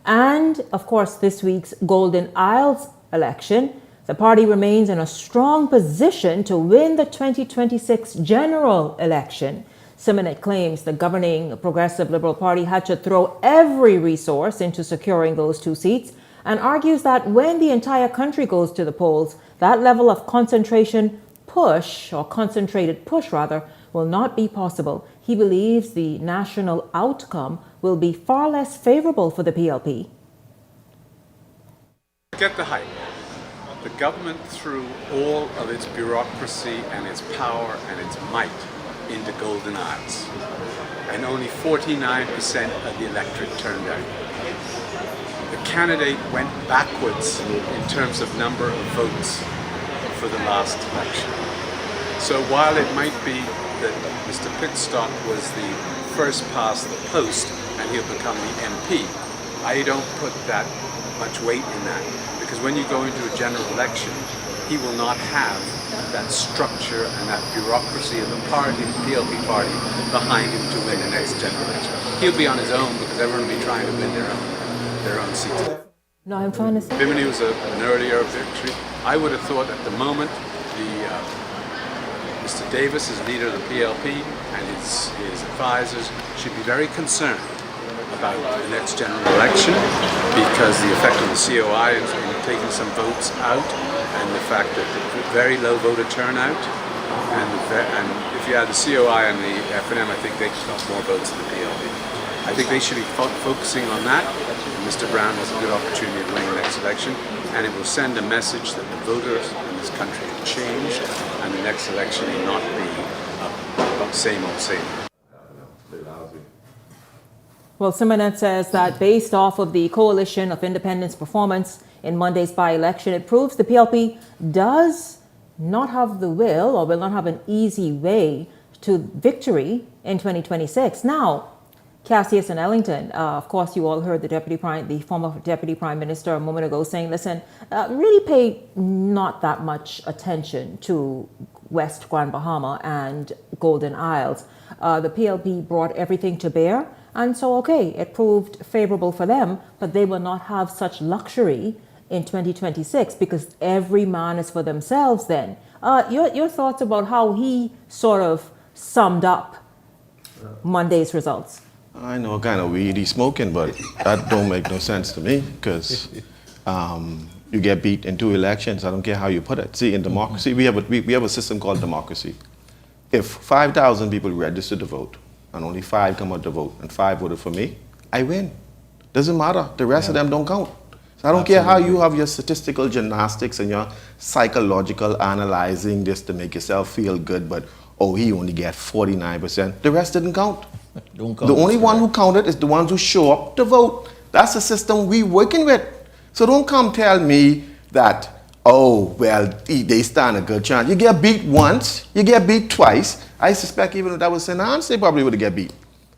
and, of course, this week's Golden Isles election, the party remains in a strong position to win the 2026 general election. Simonette claims the governing Progressive Liberal Party had to throw every resource into securing those 2 seats and argues that when the entire country goes to the polls, that level of concentrated push, will not be possible. He believes the national outcome will be far less favorable for the PLP. Get the hype. The government threw all of its bureaucracy and its power and its might into Golden Isles, and only 49% of the electorate turned out. The candidate went backwards in terms of number of votes for the last election. So while it might be that Mr. Pitstock was the first past the post and he'll become the MP, I don't put that much weight in that, because when you go into a general election, he will not have that structure and that bureaucracy of the party, the PLP party, behind him to win the next general election. He'll be on his own because everyone will be trying to win their own seats. No, I'm trying to say. Bimini was an earlier victory. I would have thought at the moment Mr. Davis, as leader of the PLP, and his advisors should be very concerned about the next general election, because the effect of the COI is taking some votes out, and the fact that the very low voter turnout, and if you add the COI and the FNM, I think they got more votes than the PLP. I think they should be focusing on that. Mr. Brown has a good opportunity of winning the next election, and it will send a message that the voters in this country have changed, and the next election will not be a same old same. Well, Simonet says that based off of the Coalition of Independents' performance in Monday's by-election, it proves the PLP does not have the will or will not have an easy way to victory in 2026. Now, Cassius and Ellington, of course, you all heard the former Deputy Prime Minister a moment ago saying, listen, really pay not that much attention to West Grand Bahama and Golden Isles. The PLP brought everything to bear, and so, okay, it proved favorable for them, but they will not have such luxury in 2026 because every man is for themselves then. Your thoughts about how he sort of summed up Monday's results? I know what kind of weed he's smoking, but that don't make no sense to me because you get beat in 2 elections. I don't care how you put it. See, in democracy, we have a system called democracy. If 5,000 people registered to vote and only 5 come out to vote and 5 voted for me, I win. Doesn't matter. The rest of them don't count. So I don't care how you have your statistical gymnastics and your psychological analyzing this to make yourself feel good, but oh, he only get 49%. The rest didn't count. Don't count. The only one who counted is the ones who show up to vote. That's the system we working with. So don't come tell me that, oh, well, they stand a good chance. You get beat once, you get beat twice. I suspect even if that was Senance, they probably would get beat.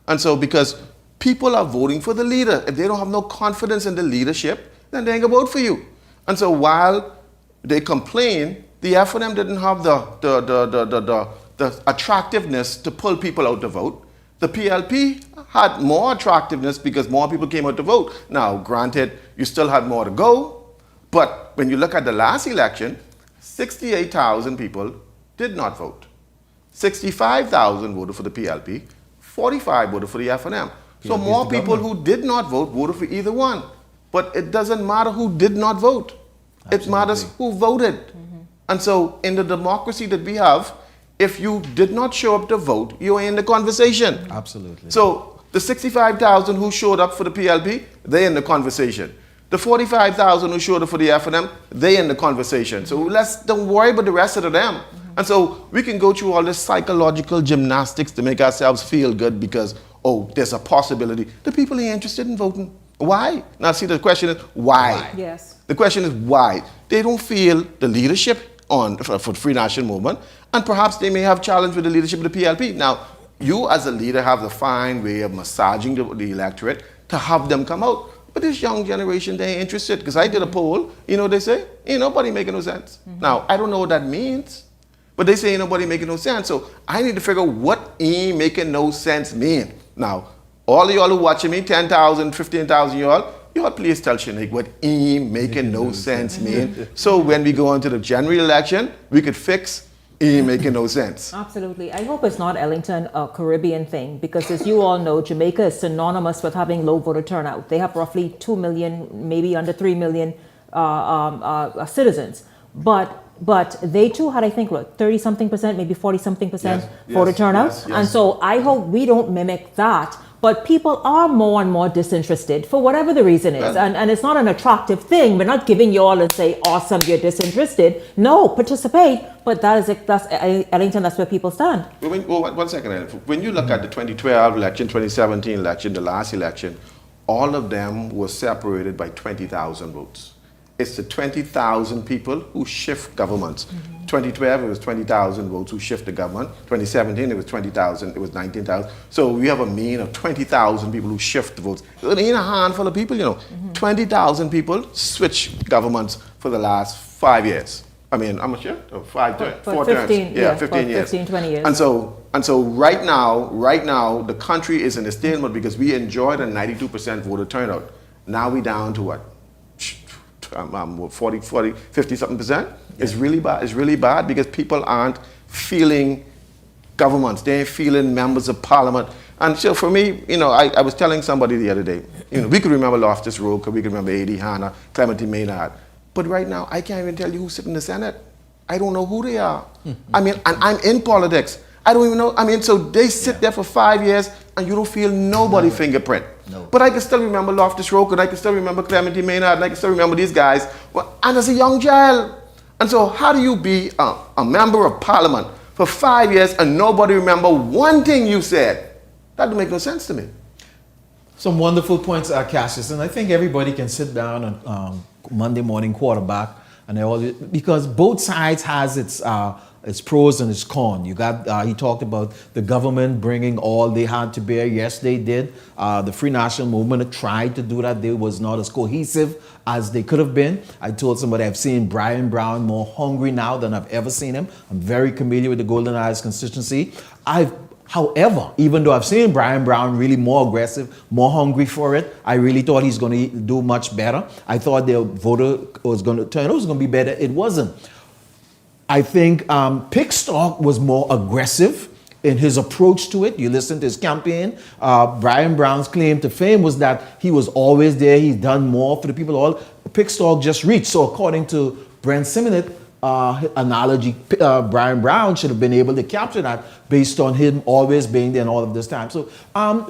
And so because people are voting for the leader, if they don't have no confidence in the leadership, then they ain't gonna vote for you. And so while they complain, the FNM didn't have the attractiveness to pull people out to vote. The PLP had more attractiveness because more people came out to vote. Now, granted, you still had more to go, but when you look at the last election, 68,000 people did not vote. 65,000 voted for the PLP, 45 voted for the FNM. So more people who did not vote voted for either one. But it doesn't matter who did not vote. Absolutely. It matters who voted. And so in the democracy that we have, if you did not show up to vote, you're in the conversation. Absolutely. So the 65,000 who showed up for the PLP, they're in the conversation. The 45,000 who showed up for the FNM, they're in the conversation. So don't worry about the rest of them. And so we can go through all this psychological gymnastics to make ourselves feel good because, oh, there's a possibility. The people ain't interested in voting. Why? Now see, the question is why? Yes. The question is why? They don't feel the leadership for the Free National Movement, and perhaps they may have challenge with the leadership of the PLP. Now, you as a leader have the fine way of massaging the electorate to have them come out. But this young generation, they ain't interested. Because I did a poll, you know what they say? Ain't nobody making no sense. Now, I don't know what that means, but they say ain't nobody making no sense. So I need to figure out what ain't making no sense mean. Now, all of y'all who watching me, 10,000, 15,000 y'all please tell Shanique what ain't making no sense mean. So when we go into the general election, we could fix ain't making no sense. Absolutely. I hope it's not, Ellington, a Caribbean thing, because as you all know, Jamaica is synonymous with having low voter turnout. They have roughly 2 million, maybe under 3 million citizens. But they too had, I think, 30-something%, maybe 40-something% voter turnout. Yes. And so I hope we don't mimic that. But people are more and more disinterested for whatever the reason is. And it's not an attractive thing. We're not giving you all and say, awesome, you're disinterested. No, participate. But that's Ellington, that's where people stand. Well, one second, Ellen. When you look at the 2012 election, 2017 election, the last election, all of them were separated by 20,000 votes. It's the 20,000 people who shift governments. 2012, it was 20,000 votes who shift the government. 2017, it was 20,000, it was 19,000. So we have a mean of 20,000 people who shift the votes. It ain't a handful of people, you know. 20,000 people switch governments for the last 5 years. I mean, how much years? 4 terms. Yeah, 15 years. 15, 20 years. And so right now, the country is in a stalemate because we enjoyed a 92% voter turnout. Now we down to what? 50-something%. It's really bad. It's really bad because people aren't feeling governments. They ain't feeling members of parliament. And so for me, you know, I was telling somebody the other day, you know, we could remember Loftus Road, we could remember A.D. Hanna, Clemente Maynard. But right now, I can't even tell you who's sitting in the Senate. I don't know who they are. I mean, and I'm in politics. I don't even know. I mean, so they sit there for 5 years and you don't feel nobody fingerprint. No. But I can still remember Loftus Road, and I can still remember Clemente Maynard, and I can still remember these guys. Well, and as a young child. And so how do you be a member of parliament for 5 years and nobody remember one thing you said? That doesn't make no sense to me. Some wonderful points, Cassius, and I think everybody can sit down and Monday morning quarterback, and they all, because both sides has its pros and its cons. You got he talked about the government bringing all they had to bear. Yes, they did. The Free National Movement tried to do that. They was not as cohesive as they could have been. I told somebody I've seen Brian Brown more hungry now than I've ever seen him. I'm very familiar with the Golden Eyes constituency. However, even though I've seen Brian Brown really more aggressive, more hungry for it, I really thought he's going to do much better. I thought the voter was going to turn out was going to be better. It wasn't. I think Pickstock was more aggressive in his approach to it. You listen to his campaign. Brian Brown's claim to fame was that he was always there. He's done more for the people. All Pickstock just reached. So according to Brent Simonet, analogy, Brian Brown should have been able to capture that based on him always being there and all of this time. So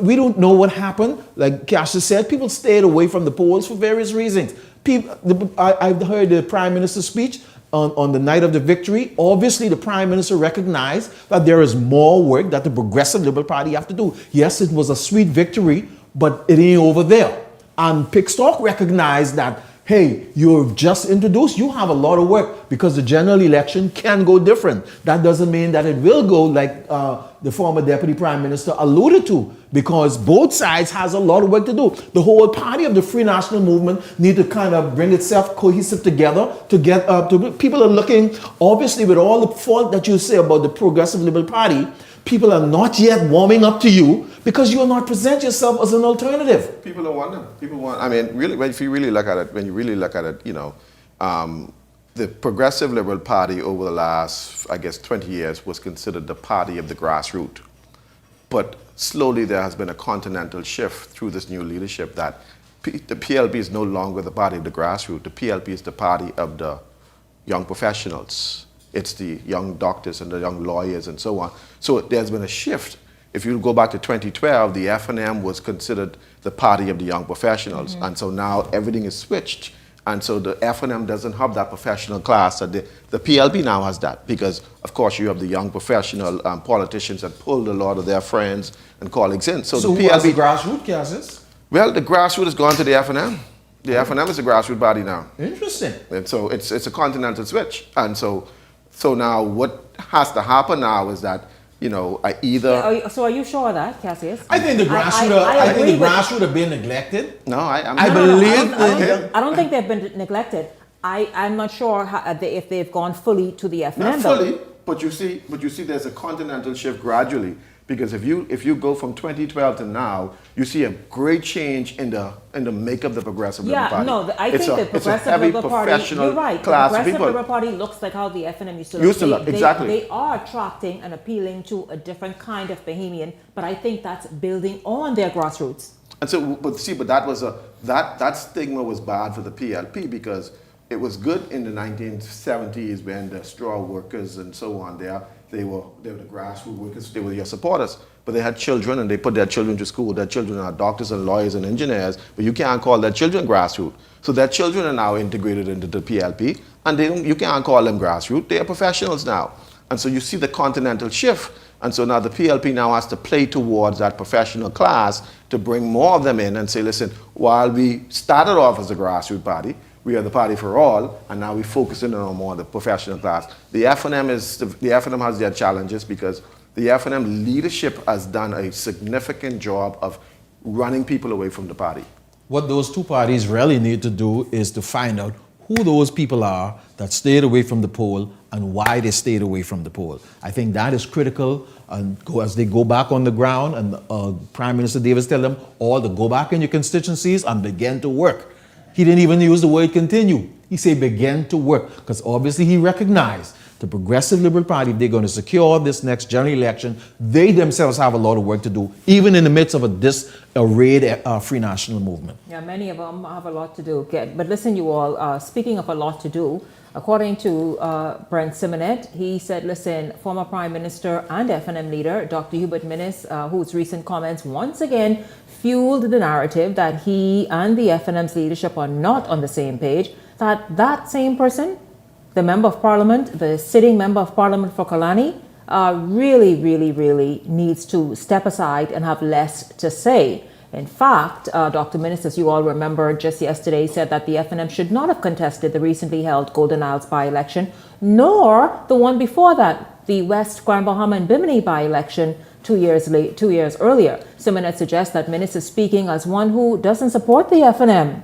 we don't know what happened. Like Cassius said, people stayed away from the polls for various reasons. I've heard the Prime Minister's speech on the night of the victory. Obviously, the Prime Minister recognized that there is more work that the Progressive Liberal Party have to do. Yes, it was a sweet victory, but it ain't over there. And Pickstock recognized that, hey, you've just introduced, you have a lot of work because the general election can go different. That doesn't mean that it will go like the former Deputy Prime Minister alluded to, because both sides has a lot of work to do. The whole party of the Free National Movement need to kind of bring itself cohesive together to get to people are looking, obviously with all the fault that you say about the Progressive Liberal Party, people are not yet warming up to you because you will not present yourself as an alternative. People don't want them. People want, I mean, really, if you really look at it, when you really look at it, you know, the Progressive Liberal Party over the last, I guess, 20 years was considered the party of the grassroots. But slowly there has been a continental shift through this new leadership that the PLP is no longer the party of the grassroots. The PLP is the party of the young professionals. It's the young doctors and the young lawyers and so on. So there's been a shift. If you go back to 2012, the FNM was considered the party of the young professionals. And so now everything is switched. And so the FNM doesn't have that professional class. That the PLP now has that because, of course, you have the young professional politicians that pulled a lot of their friends and colleagues in. So the who PLP, has the grassroots, Cassius? Well, the grassroots has gone to the FNM. The FNM is a grassroots body now. Interesting. And so it's a continental switch. And so now what has to happen now is that, you know, So are you sure of that, Cassius? I think the grassroots have been neglected. No, I believe. I don't think they've been neglected. I'm not sure if they've gone fully to the FNM. Not fully, but you see there's a continental shift gradually. Because if you go from 2012 to now, you see a great change in the makeup of the Progressive Liberal Party. I think the Progressive Liberal Party, you're right, the Progressive Liberal Party looks like how the FNM used to look. Exactly. They are attracting and appealing to a different kind of Bahamian, but I think that's building on their grassroots. And so, but that was that stigma was bad for the PLP because it was good in the 1970s when the straw workers and so on they were the grassroots workers, they were your supporters. But they had children and they put their children to school. Their children are doctors and lawyers and engineers, but you can't call their children grassroots. So their children are now integrated into the PLP and you can't call them grassroots. They are professionals now. And so you see the continental shift. And so now the PLP now has to play towards that professional class to bring more of them in and say, listen, while we started off as a grassroots party, we are the party for all, and now we're focusing on more the professional class. The FNM has their challenges because the FNM leadership has done a significant job of running people away from the party. What those two parties really need to do is to find out who those people are that stayed away from the poll and why they stayed away from the poll. I think that is critical. And as they go back on the ground, and Prime Minister Davis tell them all to go back in your constituencies and begin to work. He didn't even use the word continue. He said begin to work, because obviously he recognized the Progressive Liberal Party, if they're going to secure this next general election, they themselves have a lot of work to do, even in the midst of a disarrayed Free National Movement. Yeah, many of them have a lot to do. But listen, you all, speaking of a lot to do, according to Brent Simonet, he said, listen, former Prime Minister and FNM leader, Dr. Hubert Minnis, whose recent comments once again fueled the narrative that he and the FNM's leadership are not on the same page, that same person, the Member of Parliament, the sitting Member of Parliament for Kalani, really needs to step aside and have less to say. In fact, Dr. Minnis, as you all remember, just yesterday said that the FNM should not have contested the recently held Golden Isles by-election, nor the one before that, the West Grand Bahama and Bimini by-election 2 years earlier. Simonette suggests that Minnis is speaking as one who doesn't support the FNM.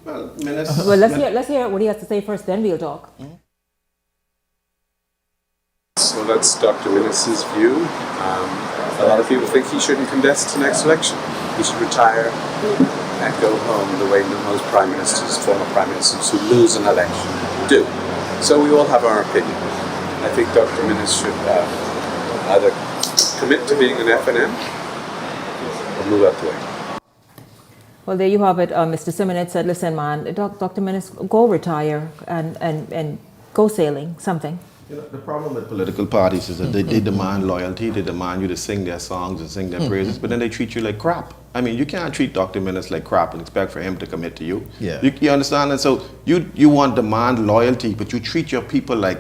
Well, Minnis... Well, let's hear what he has to say first, then we'll talk. So that's Dr. Minnis's view. A lot of people think he shouldn't contest the next election. He should retire and go home the way most prime ministers, former prime ministers who lose an election do. So we all have our opinion. I think Dr. Minnis should either commit to being an FNM or move out the way. Well, there you have it. Mr. Simonette said, listen, man, Dr. Minnis, go retire and go sailing, something. You know, the problem with political parties is that they demand loyalty, they demand you to sing their songs and sing their praises, but then they treat you like crap. I mean, you can't treat Dr. Minnis like crap and expect for him to commit to you. Yeah. You understand? And so you want demand loyalty, but you treat your people like,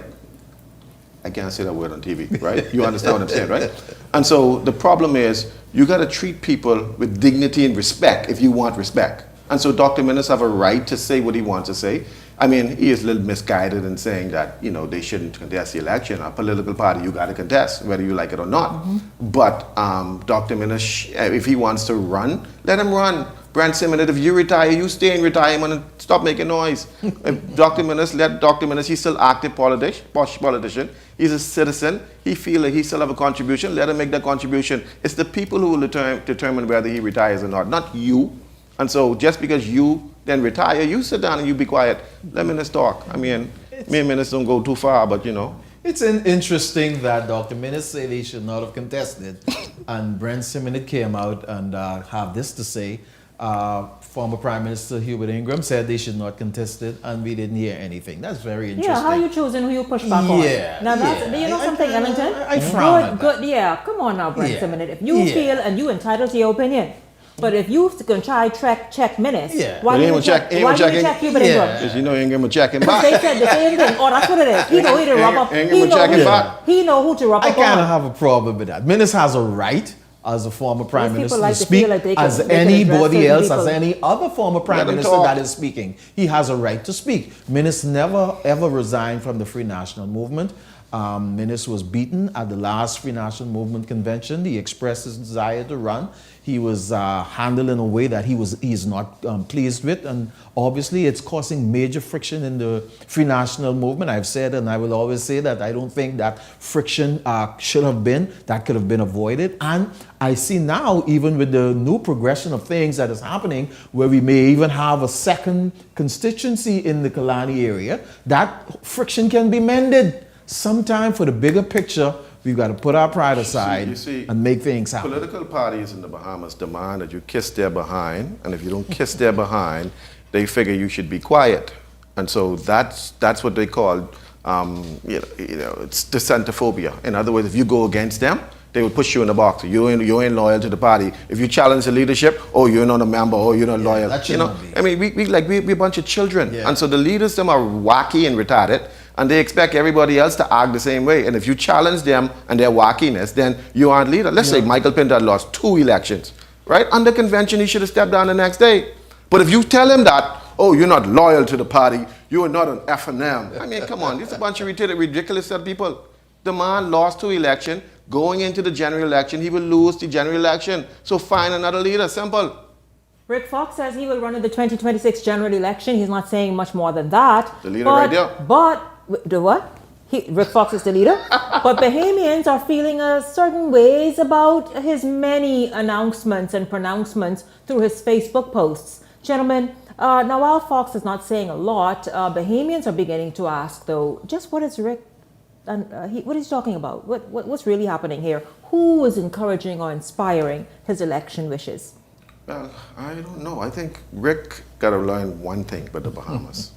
I can't say that word on TV, right? You understand what I'm saying, right? And so the problem is you got to treat people with dignity and respect if you want respect. And so Dr. Minnis have a right to say what he wants to say. I mean, he is a little misguided in saying that, you know, they shouldn't contest the election. A political party, you got to contest, whether you like it or not. But Dr. Minnis, if he wants to run, let him run. Brent Simonette, if you retire, you stay in retirement and stop making noise. If Dr. Minnis, let Dr. Minnis, he's still active politician. He's a citizen. He feels like he still have a contribution. Let him make that contribution. It's the people who will determine whether he retires or not you. And so just because you then retire, you sit down and you be quiet. Let Minnis talk. I mean, me and Minnis don't go too far, but you know. It's interesting that Dr. Minnis said he should not have contested, and Brent Simonette came out and have this to say. Former Prime Minister Hubert Ingraham said they should not contest it, and we didn't hear anything. That's very interesting. Yeah, how you choosing who you push back on? Now that's, you know something, Ellington? I frown at that. Good, yeah, come on now, Brent Simonette. If you feel and you entitled to your opinion, but if you can try check Minnis, why do you check Hubert Ingraham? Because you know Ingraham will check him back. They said the same thing. Oh, that's what it is. He know who to rub up. He know who to rub up. I kind of have a problem with that. Minnis has a right as a former prime minister like to speak like as anybody else, as any other former prime minister that is speaking. He has a right to speak. Minnis never ever resigned from the Free National Movement. Minnis was beaten at the last Free National Movement convention. He expressed his desire to run. He was handled in a way that he is not pleased with, and obviously it's causing major friction in the Free National Movement. I've said, and I will always say, that I don't think that friction could have been avoided. And I see now, even with the new progression of things that is happening, where we may even have a second constituency in the Kalani area, that friction can be mended. Sometime for the bigger picture, we've got to put our pride aside and make things happen. Political parties in the Bahamas demand that you kiss their behind, and if you don't kiss their behind, they figure you should be quiet. And so that's what they call, it's dissentophobia. In other words, if you go against them, they will push you in the box. You ain't loyal to the party. If you challenge the leadership, you're not a member, you're not loyal. That shouldn't be. I mean, we're a bunch of children, and so the leaders them are wacky and retarded. And they expect everybody else to act the same way. And if you challenge them and their wackiness, then you aren't leader. Let's say Michael Pinto had lost 2 elections, right? Under convention, he should have stepped down the next day. But if you tell him that, you're not loyal to the party, you are not an FNM. I mean, come on, this is a bunch of ridiculous set of people. The man lost 2 elections. Going into the general election, he will lose the general election. So find another leader, simple. Rick Fox says he will run in the 2026 general election. He's not saying much more than that. The leader right there. But the what? Rick Fox is the leader. But Bahamians are feeling certain ways about his many announcements and pronouncements through his Facebook posts. Gentlemen, now while Fox is not saying a lot, Bahamians are beginning to ask, though, just what is Rick, what is he talking about? What's really happening here? Who is encouraging or inspiring his election wishes? Well, I don't know. I think Rick got to learn one thing about the Bahamas.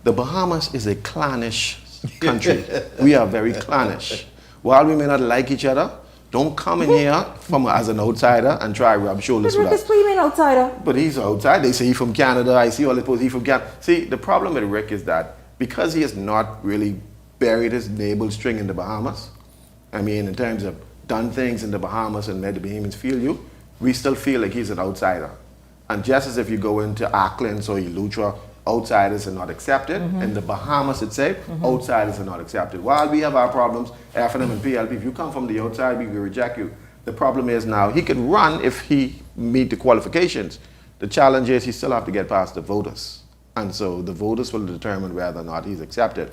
The Bahamas is a clannish country. We are very clannish. While we may not like each other, don't come in here as an outsider and try to rub shoulders with us. Rick is an outsider. But he's outside. They say he's from Canada. I see all the posts he's from Canada. See, the problem with Rick is that because he has not really buried his navel string in the Bahamas, I mean, in terms of done things in the Bahamas and made the Bahamians feel you, we still feel like he's an outsider. And just as if you go into Auckland or Eleuthera, outsiders are not accepted. In the Bahamas itself, outsiders are not accepted. While we have our problems, F&M and PLP, if you come from the outside, we will reject you. The problem is now, he could run if he meet the qualifications. The challenge is he still have to get past the voters. And so the voters will determine whether or not he's accepted.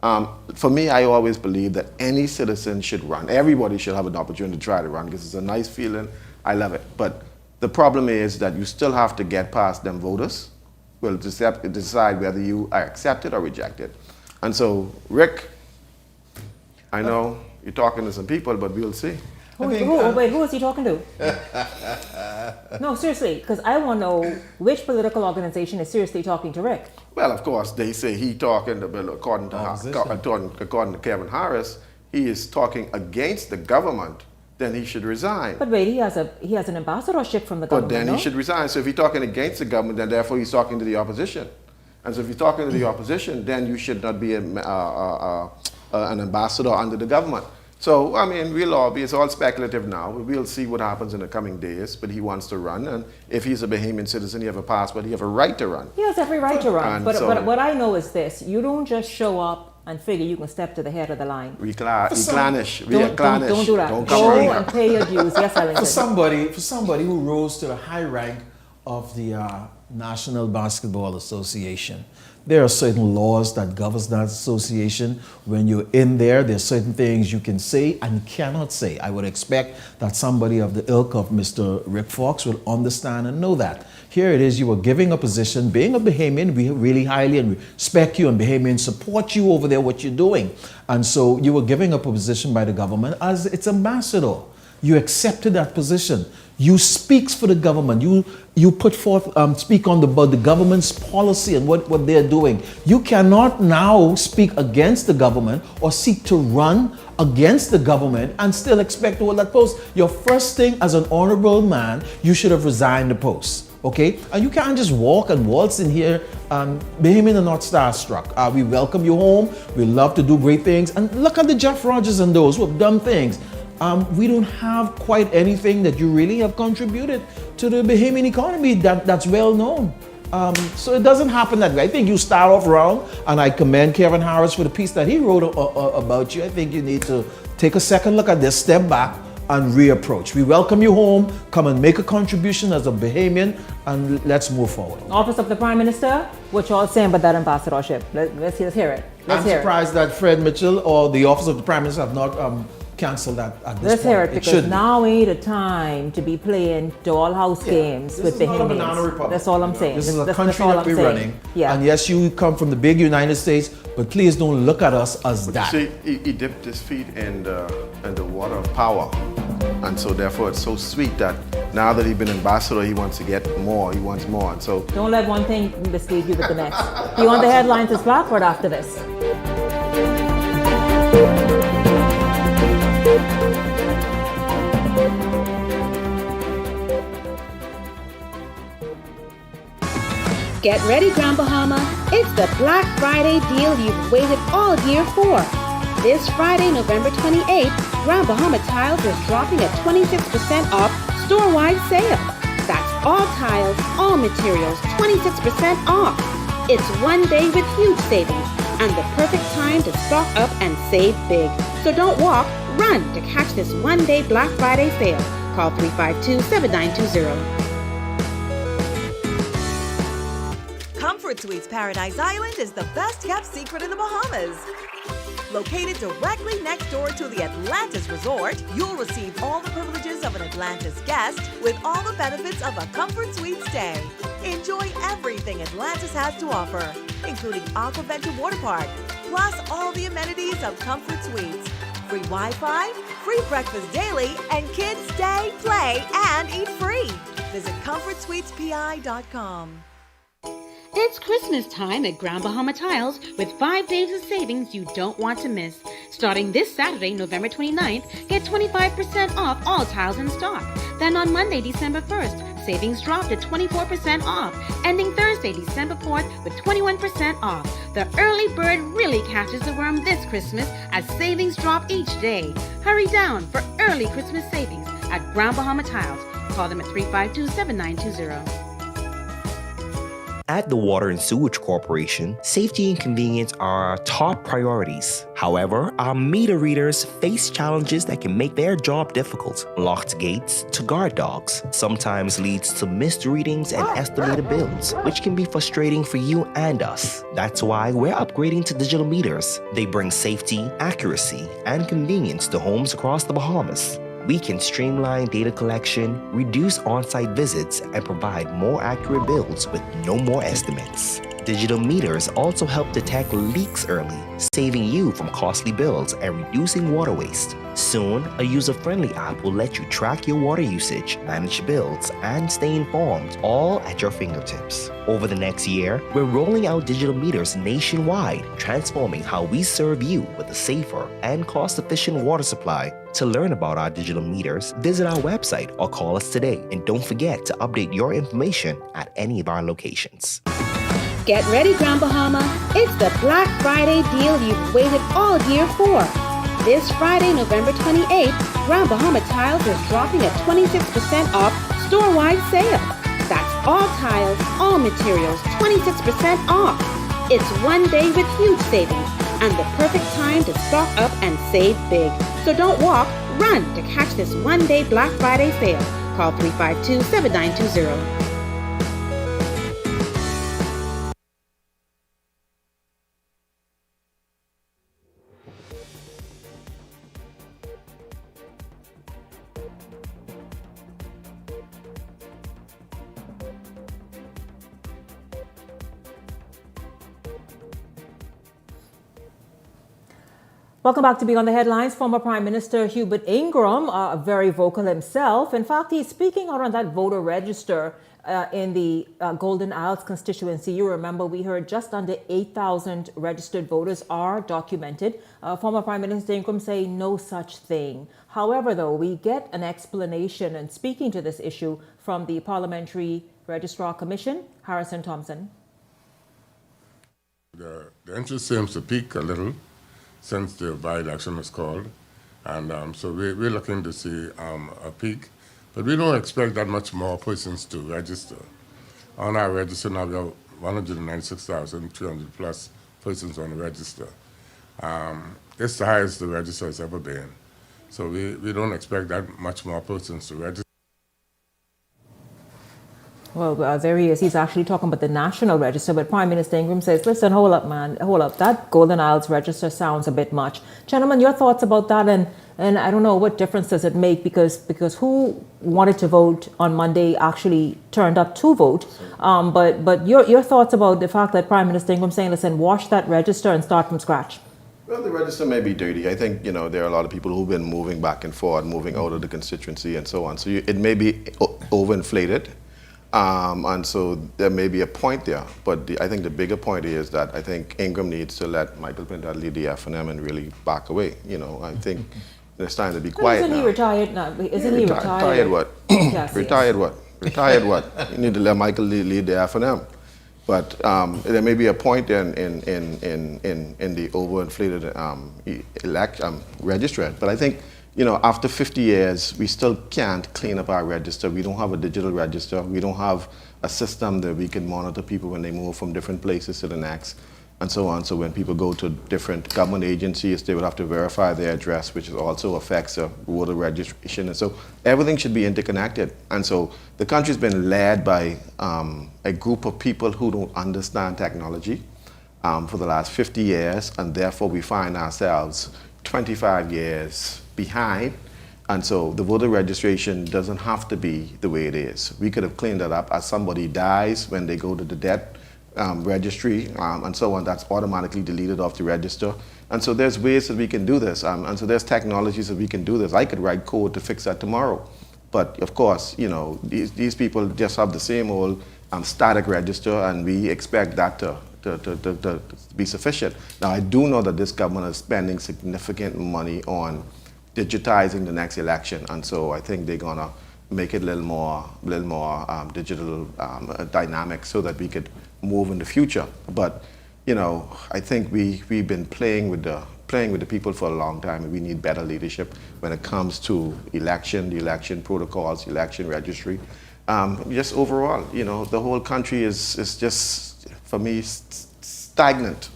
For me, I always believe that any citizen should run. Everybody should have an opportunity to try to run because it's a nice feeling. I love it. But the problem is that you still have to get past them voters will decide whether you are accepted or rejected. And so, Rick, I know you're talking to some people, but we'll see. Who is he talking to? No, seriously, because I want to know which political organization is seriously talking to Rick. Well, of course, they say he talking to, according to Kevin Harris, he is talking against the government. Then he should resign. But wait, he has an ambassadorship from the government. But then he should resign. So if he's talking against the government, then therefore he's talking to the opposition. And so if you're talking to the opposition, then you should not be an ambassador under the government. So, I mean, it's all speculative now. We'll see what happens in the coming days. But he wants to run. And if he's a Bahamian citizen, he have a passport, he have a right to run. He has every right to run. And but so, what I know is this. You don't just show up and figure you can step to the head of the line. We Don't do that. Go and pay your dues. Yes, Ellington. For somebody who rose to the high rank of the National Basketball Association, there are certain laws that governs that association. When you're in there, there's certain things you can say and cannot say. I would expect that somebody of the ilk of Mr. Rick Fox will understand and know that. Here it is, you are giving a position, being a Bahamian, we really highly and respect you, and Bahamians support you over there, what you're doing. And so you were giving up a position by the government as its ambassador. You accepted that position. You speak for the government. You put forth, speak on about the government's policy and what they're doing. You cannot now speak against the government or seek to run against the government and still expect to hold that post. Your first thing as an honorable man, you should have resigned the post. Okay? And you can't just walk and waltz in here. Bahamian are not starstruck. We welcome you home. We love to do great things. And look at the Jeff Rogers and those who have done things. We don't have quite anything that you really have contributed to the Bahamian economy that's well known. So it doesn't happen that way. I think you start off wrong, and I commend Kevin Harris for the piece that he wrote about you. I think you need to take a second look at this, step back, and reapproach. We welcome you home. Come and make a contribution as a Bahamian, and let's move forward. Office of the Prime Minister, what y'all saying about that ambassadorship? Let's hear it. I'm surprised that Fred Mitchell or the Office of the Prime Minister have not cancel that at this Let's point. hear it, because now ain't the time to be playing dollhouse games with the Bahamians. That's all I'm saying. This is a country that we're running. Yeah. And yes, you come from the big United States, but please don't look at us as that. You see, he dipped his feet in the water of power. And so therefore it's so sweet that now that he's been ambassador, he wants to get more, he wants more. And so don't let one thing mislead you with the next. You want the headlines to Blackboard after this. Get ready, Grand Bahama. It's the Black Friday deal you've waited all year for. This Friday, November 28th, Grand Bahama Tiles is dropping a 26% off store-wide sale. That's all tiles, all materials, 26% off. It's one day with huge savings and the perfect time to stock up and save big. So don't walk, run to catch this one-day Black Friday sale. Call 352-7920. Comfort Suites Paradise Island is the best-kept secret in the Bahamas. Located directly next door to the Atlantis Resort, you'll receive all the privileges of an Atlantis guest with all the benefits of a Comfort Suite stay. Enjoy everything Atlantis has to offer, including Aquaventure Water Park, plus all the amenities of Comfort Suites. Free Wi-Fi, free breakfast daily, and kids stay, play, and eat free. Visit ComfortSuitesPI.com. It's Christmas time at Grand Bahama Tiles with 5 days of savings you don't want to miss. Starting this Saturday, November 29th, get 25% off all tiles in stock. Then on Monday, December 1st, savings drop to 24% off. Ending Thursday, December 4th with 21% off. The early bird really catches the worm this Christmas as savings drop each day. Hurry down for early Christmas savings at Grand Bahama Tiles. Call them at 352-7920. At the Water and Sewage Corporation, safety and convenience are our top priorities. However, our meter readers face challenges that can make their job difficult. Locked gates to guard dogs sometimes leads to missed readings and estimated bills, which can be frustrating for you and us. That's why we're upgrading to digital meters. They bring safety, accuracy, and convenience to homes across the Bahamas. We can streamline data collection, reduce on-site visits, and provide more accurate bills with no more estimates. Digital meters also help detect leaks early, saving you from costly bills and reducing water waste. Soon, a user-friendly app will let you track your water usage, manage bills, and stay informed, all at your fingertips. Over the next year, we're rolling out digital meters nationwide, transforming how we serve you with a safer and cost-efficient water supply. To learn about our digital meters, visit our website or call us today. And don't forget to update your information at any of our locations. Get ready, Grand Bahama. It's the Black Friday deal you've waited all year for. This Friday, November 28th, Grand Bahama Tiles is dropping a 26% off store-wide sale. That's all tiles, all materials, 26% off. It's one day with huge savings and the perfect time to stock up and save big. So don't walk, run to catch this one-day Black Friday sale. Call 352-7920. Welcome back to Beyond the Headlines. Former Prime Minister Hubert Ingram, very vocal himself. In fact, he's speaking out on that voter register in the Golden Isles constituency. You remember we heard just under 8,000 registered voters are documented. Former Prime Minister Ingram saying no such thing. However, though, we get an explanation and speaking to this issue from the Parliamentary Registrar Commission, Harrison Thompson. The interest seems to peak a little since the by-election was called. And so we're looking to see a peak. But we don't expect that much more persons to register. On our register now, we have 196,300 plus persons on the register. It's the highest the register has ever been. So we don't expect that much more persons to register. Well, there he is. He's actually talking about the National Register, but Prime Minister Ingram says, listen, hold up, man, hold up. That Golden Isles Register sounds a bit much. Gentlemen, your thoughts about that? And I don't know, what difference does it make? Because who wanted to vote on Monday actually turned up to vote. But your thoughts about the fact that Prime Minister Ingram saying, listen, wash that register and start from scratch. Well, the register may be dirty. I think, there are a lot of people who've been moving back and forth, moving out of the constituency and so on. So it may be overinflated. And so there may be a point there, but I think the bigger point is that I think Ingram needs to let Michael Pinto lead the F&M and really back away. I think it's time to be quiet Isn't now. he retired now? Isn't he retired? Retired what? Yes, Retired what? Retired what? You need to let Michael lead the F&M. But there may be a point in the overinflated registrant. But I think, after 50 years, we still can't clean up our register. We don't have a digital register. We don't have a system that we can monitor people when they move from different places to the next, and so on. So when people go to different government agencies, they would have to verify their address, which also affects the voter registration. And so everything should be interconnected. And so the country's been led by a group of people who don't understand technology for the last 50 years, and therefore we find ourselves 25 years behind. And so the voter registration doesn't have to be the way it is. We could have cleaned that up as somebody dies when they go to the death registry and so on. That's automatically deleted off the register. And so there's ways that we can do this. And so there's technologies that we can do this. I could write code to fix that tomorrow. But of course, these people just have the same old static register, and we expect that to be sufficient. Now, I do know that this government is spending significant money on digitizing the next election, and so I think they're gonna make it a little more digital dynamic so that we could move in the future. But I think we've been playing with the people for a long time, and we need better leadership when it comes to the election protocols, election registry. Just overall, the whole country is just, for me, stagnant.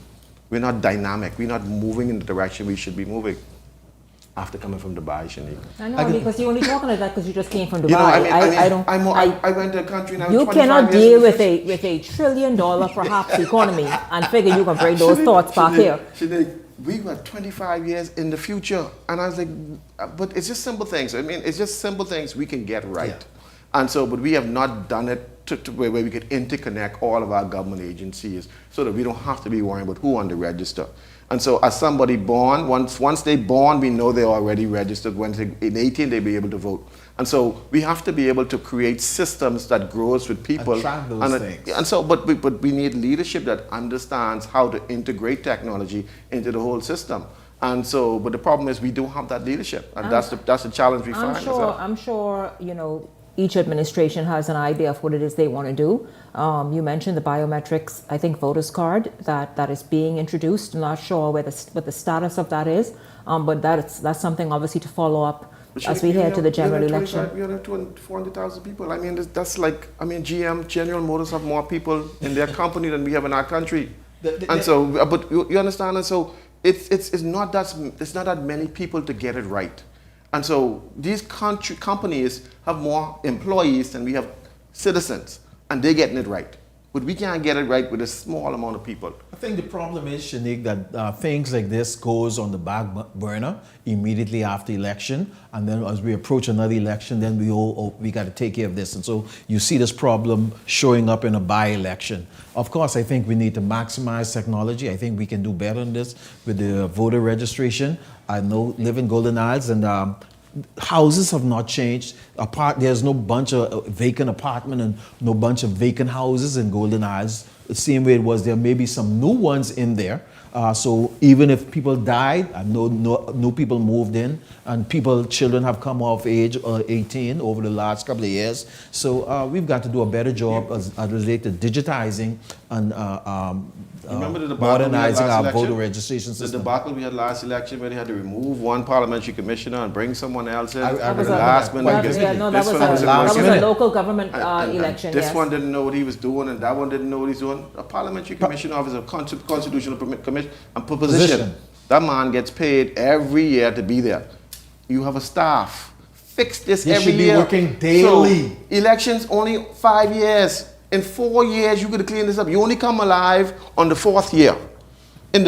We're not dynamic. We're not moving in the direction we should be moving. After coming from Dubai, Shanique. I know, because you're only talking like that because you just came from Dubai. I went to a country now. You cannot deal with a $1 trillion perhaps economy and figure you can bring those thoughts back here. Shanique, we got 25 years in the future, and I was like, but it's just simple things. It's just simple things we can get right, but we have not done it to where we could interconnect all of our government agencies so that we don't have to be worrying about who on the register. And so as somebody born, once they're born, we know they're already registered. When in 18, they'll be able to vote. And so we have to be able to create systems that grows with people. And track those things. And so, but we need leadership that understands how to integrate technology into the whole system. And so, but the problem is we don't have that leadership. And that's the challenge we find. I'm sure, each administration has an idea of what it is they want to do. You mentioned the biometrics, I think, voters card that is being introduced. I'm not sure what the status of that is, but that's something obviously to follow up as we head to the general election. We have 400,000 people. GM, General Motors, have more people in their company than we have in our country. But you understand, and so it's not that many people to get it right. And so these companies have more employees than we have citizens, and they're getting it right. But we can't get it right with a small amount of people. I think the problem is, Shanique, that things like this goes on the back burner immediately after election, and then as we approach another election, then we got to take care of this. And so you see this problem showing up in a by-election. Of course, I think we need to maximize technology. I think we can do better on this with the voter registration. I live in Golden Isles, and houses have not changed. There's no bunch of vacant apartment and no bunch of vacant houses in Golden Isles. The same way it was, there may be some new ones in there. So even if people died, no people moved in, and children have come off age 18 over the last couple of years. So we've got to do a better job as related to digitizing and modernizing our voter registration system. The debacle we had last election where they had to remove one parliamentary commissioner and bring someone else in. That was a local government election. This one didn't know what he was doing, and that one didn't know what he's doing. A parliamentary commissioner office, a constitutional commission and position. That man gets paid every year to be there. You have a staff. Fix this every year. You should be working daily. So, elections only 5 years. In 4 years, you could clean this up. You only come alive on the 4th year. In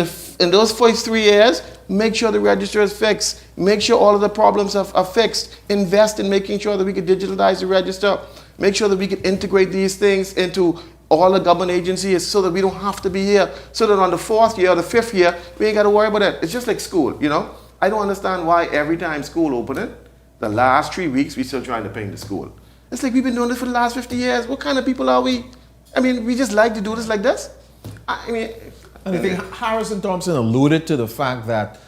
those first 3 years, make sure the register is fixed. Make sure all of the problems are fixed. Invest in making sure that we can digitalize the register. Make sure that we can integrate these things into all the government agencies so that we don't have to be here. So that on the 4th year or the 5th year, we ain't got to worry about it. It's just like school, I don't understand why every time school opening, the last 3 weeks, we're still trying to paint the school. It's like we've been doing this for the last 50 years. What kind of people are we? We just like to do this like this? And I think Harrison Thompson alluded to the fact that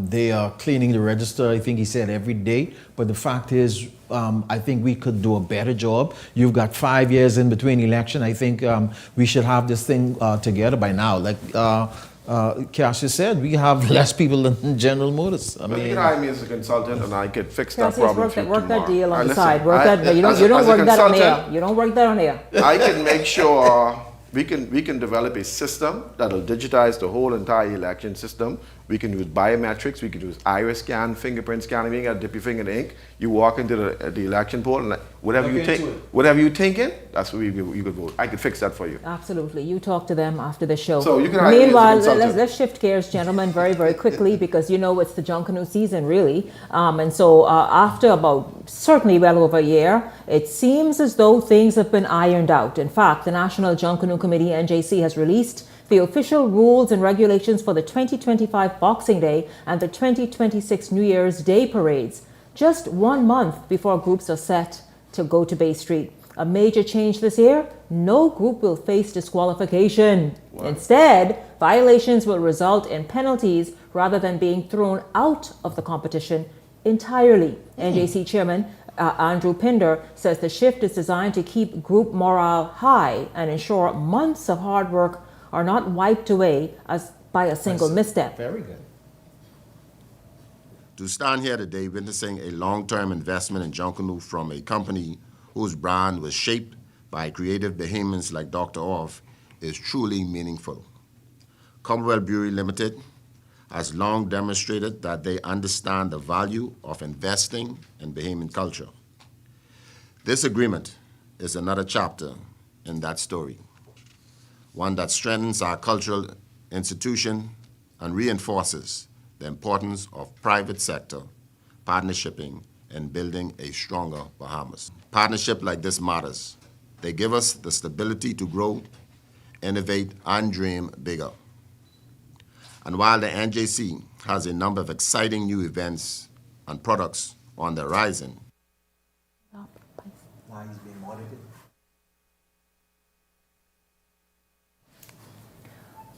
they are cleaning the register, I think he said every day. But the fact is, I think we could do a better job. You've got 5 years in between election. I think we should have this thing together by now. Like Kasia said, we have less people than General Motors. You can hire me as a consultant, and I could fix that problem for you work tomorrow. That deal on the side. You don't work that on air. You don't work that on air. I can make sure we can develop a system that'll digitize the whole entire election system. We can use biometrics. We can use iris scan, fingerprint scanning. You ain't got to dip your finger in the ink. You walk into the election poll, and whatever you thinking, that's what you could vote. I could fix that for you. Absolutely. You talk to them after the show. So you can. Meanwhile, let's shift gears, gentlemen, very, very quickly, because it's the Junkanoo season, really. And so after about certainly well over a year, it seems as though things have been ironed out. In fact, the National Junkanoo Committee, NJC, has released the official rules and regulations for the 2025 Boxing Day and the 2026 New Year's Day parades, just 1 month before groups are set to go to Bay Street. A major change this year: no group will face disqualification. Wow. Instead, violations will result in penalties rather than being thrown out of the competition entirely. NJC Chairman Andrew Pinder says the shift is designed to keep group morale high and ensure months of hard work are not wiped away as by a single misstep. Very good. To stand here today witnessing a long-term investment in Junkanoo from a company whose brand was shaped by creative Bahamians like Dr. Orff is truly meaningful. Commonwealth Brewery Limited has long demonstrated that they understand the value of investing in Bahamian culture. This agreement is another chapter in that story, one that strengthens our cultural institution and reinforces the importance of private sector partnershiping in building a stronger Bahamas. Partnership like this matters. They give us the stability to grow, innovate, and dream bigger. And while the NJC has a number of exciting new events and products on the horizon,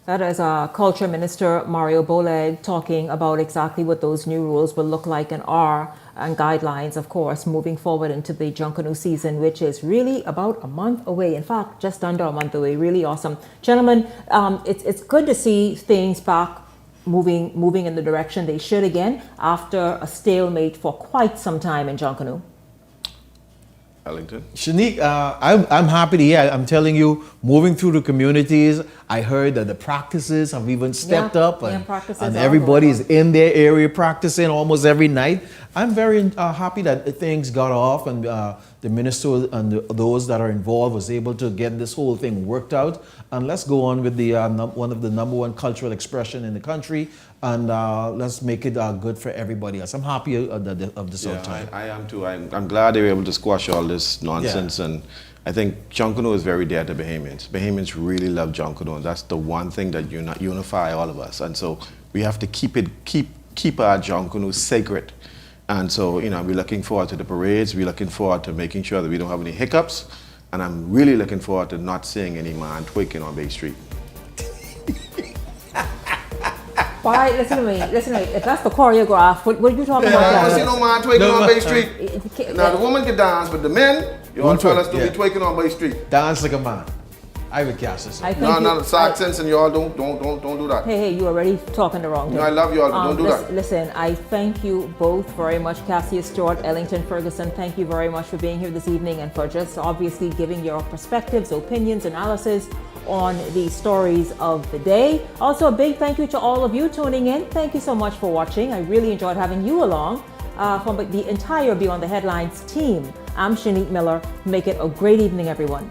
that is Culture Minister Mario Boleg talking about exactly what those new rules will look like and are, and guidelines, of course, moving forward into the Junkanoo season, which is really about a month away. In fact, just under a month away. Really awesome. Gentlemen, it's good to see things back moving in the direction they should again after a stalemate for quite some time in Junkanoo. Ellington? Shanique, I'm happy to hear. I'm telling you, moving through the communities, I heard that the practices have even stepped up, and everybody's in their area practicing almost every night. I'm very happy that things got off, and the minister and those that are involved was able to get this whole thing worked out. And let's go on with the one of the #1 cultural expression in the country, and let's make it good for everybody else. I'm happy of this time. I am too. I'm glad they were able to squash all this nonsense, and I think Junkanoo is very dear to Bahamians. Bahamians really love Junkanoo, and that's the one thing that unify all of us. And so we have to keep our Junkanoo sacred. And so, we're looking forward to the parades. We're looking forward to making sure that we don't have any hiccups. And I'm really looking forward to not seeing any man tweaking on Bay Street. Why? Listen to me. If that's the choreograph, what are you talking about? I don't see no man tweaking on Bay Street. Now, the woman can dance, but the men, you all tell us to be tweaking on Bay Street. Dance like a man. I would cast this. No, Saxons and y'all don't do that. Hey, you already talking the wrong thing. No, I love y'all, but don't do that. Listen, I thank you both very much, Cassius Stewart, Ellington Ferguson. Thank you very much for being here this evening and for just obviously giving your perspectives, opinions, analysis on the stories of the day. Also, a big thank you to all of you tuning in. Thank you so much for watching. I really enjoyed having you along. From the entire Beyond the Headlines team, I'm Shanique Miller. Make it a great evening, everyone.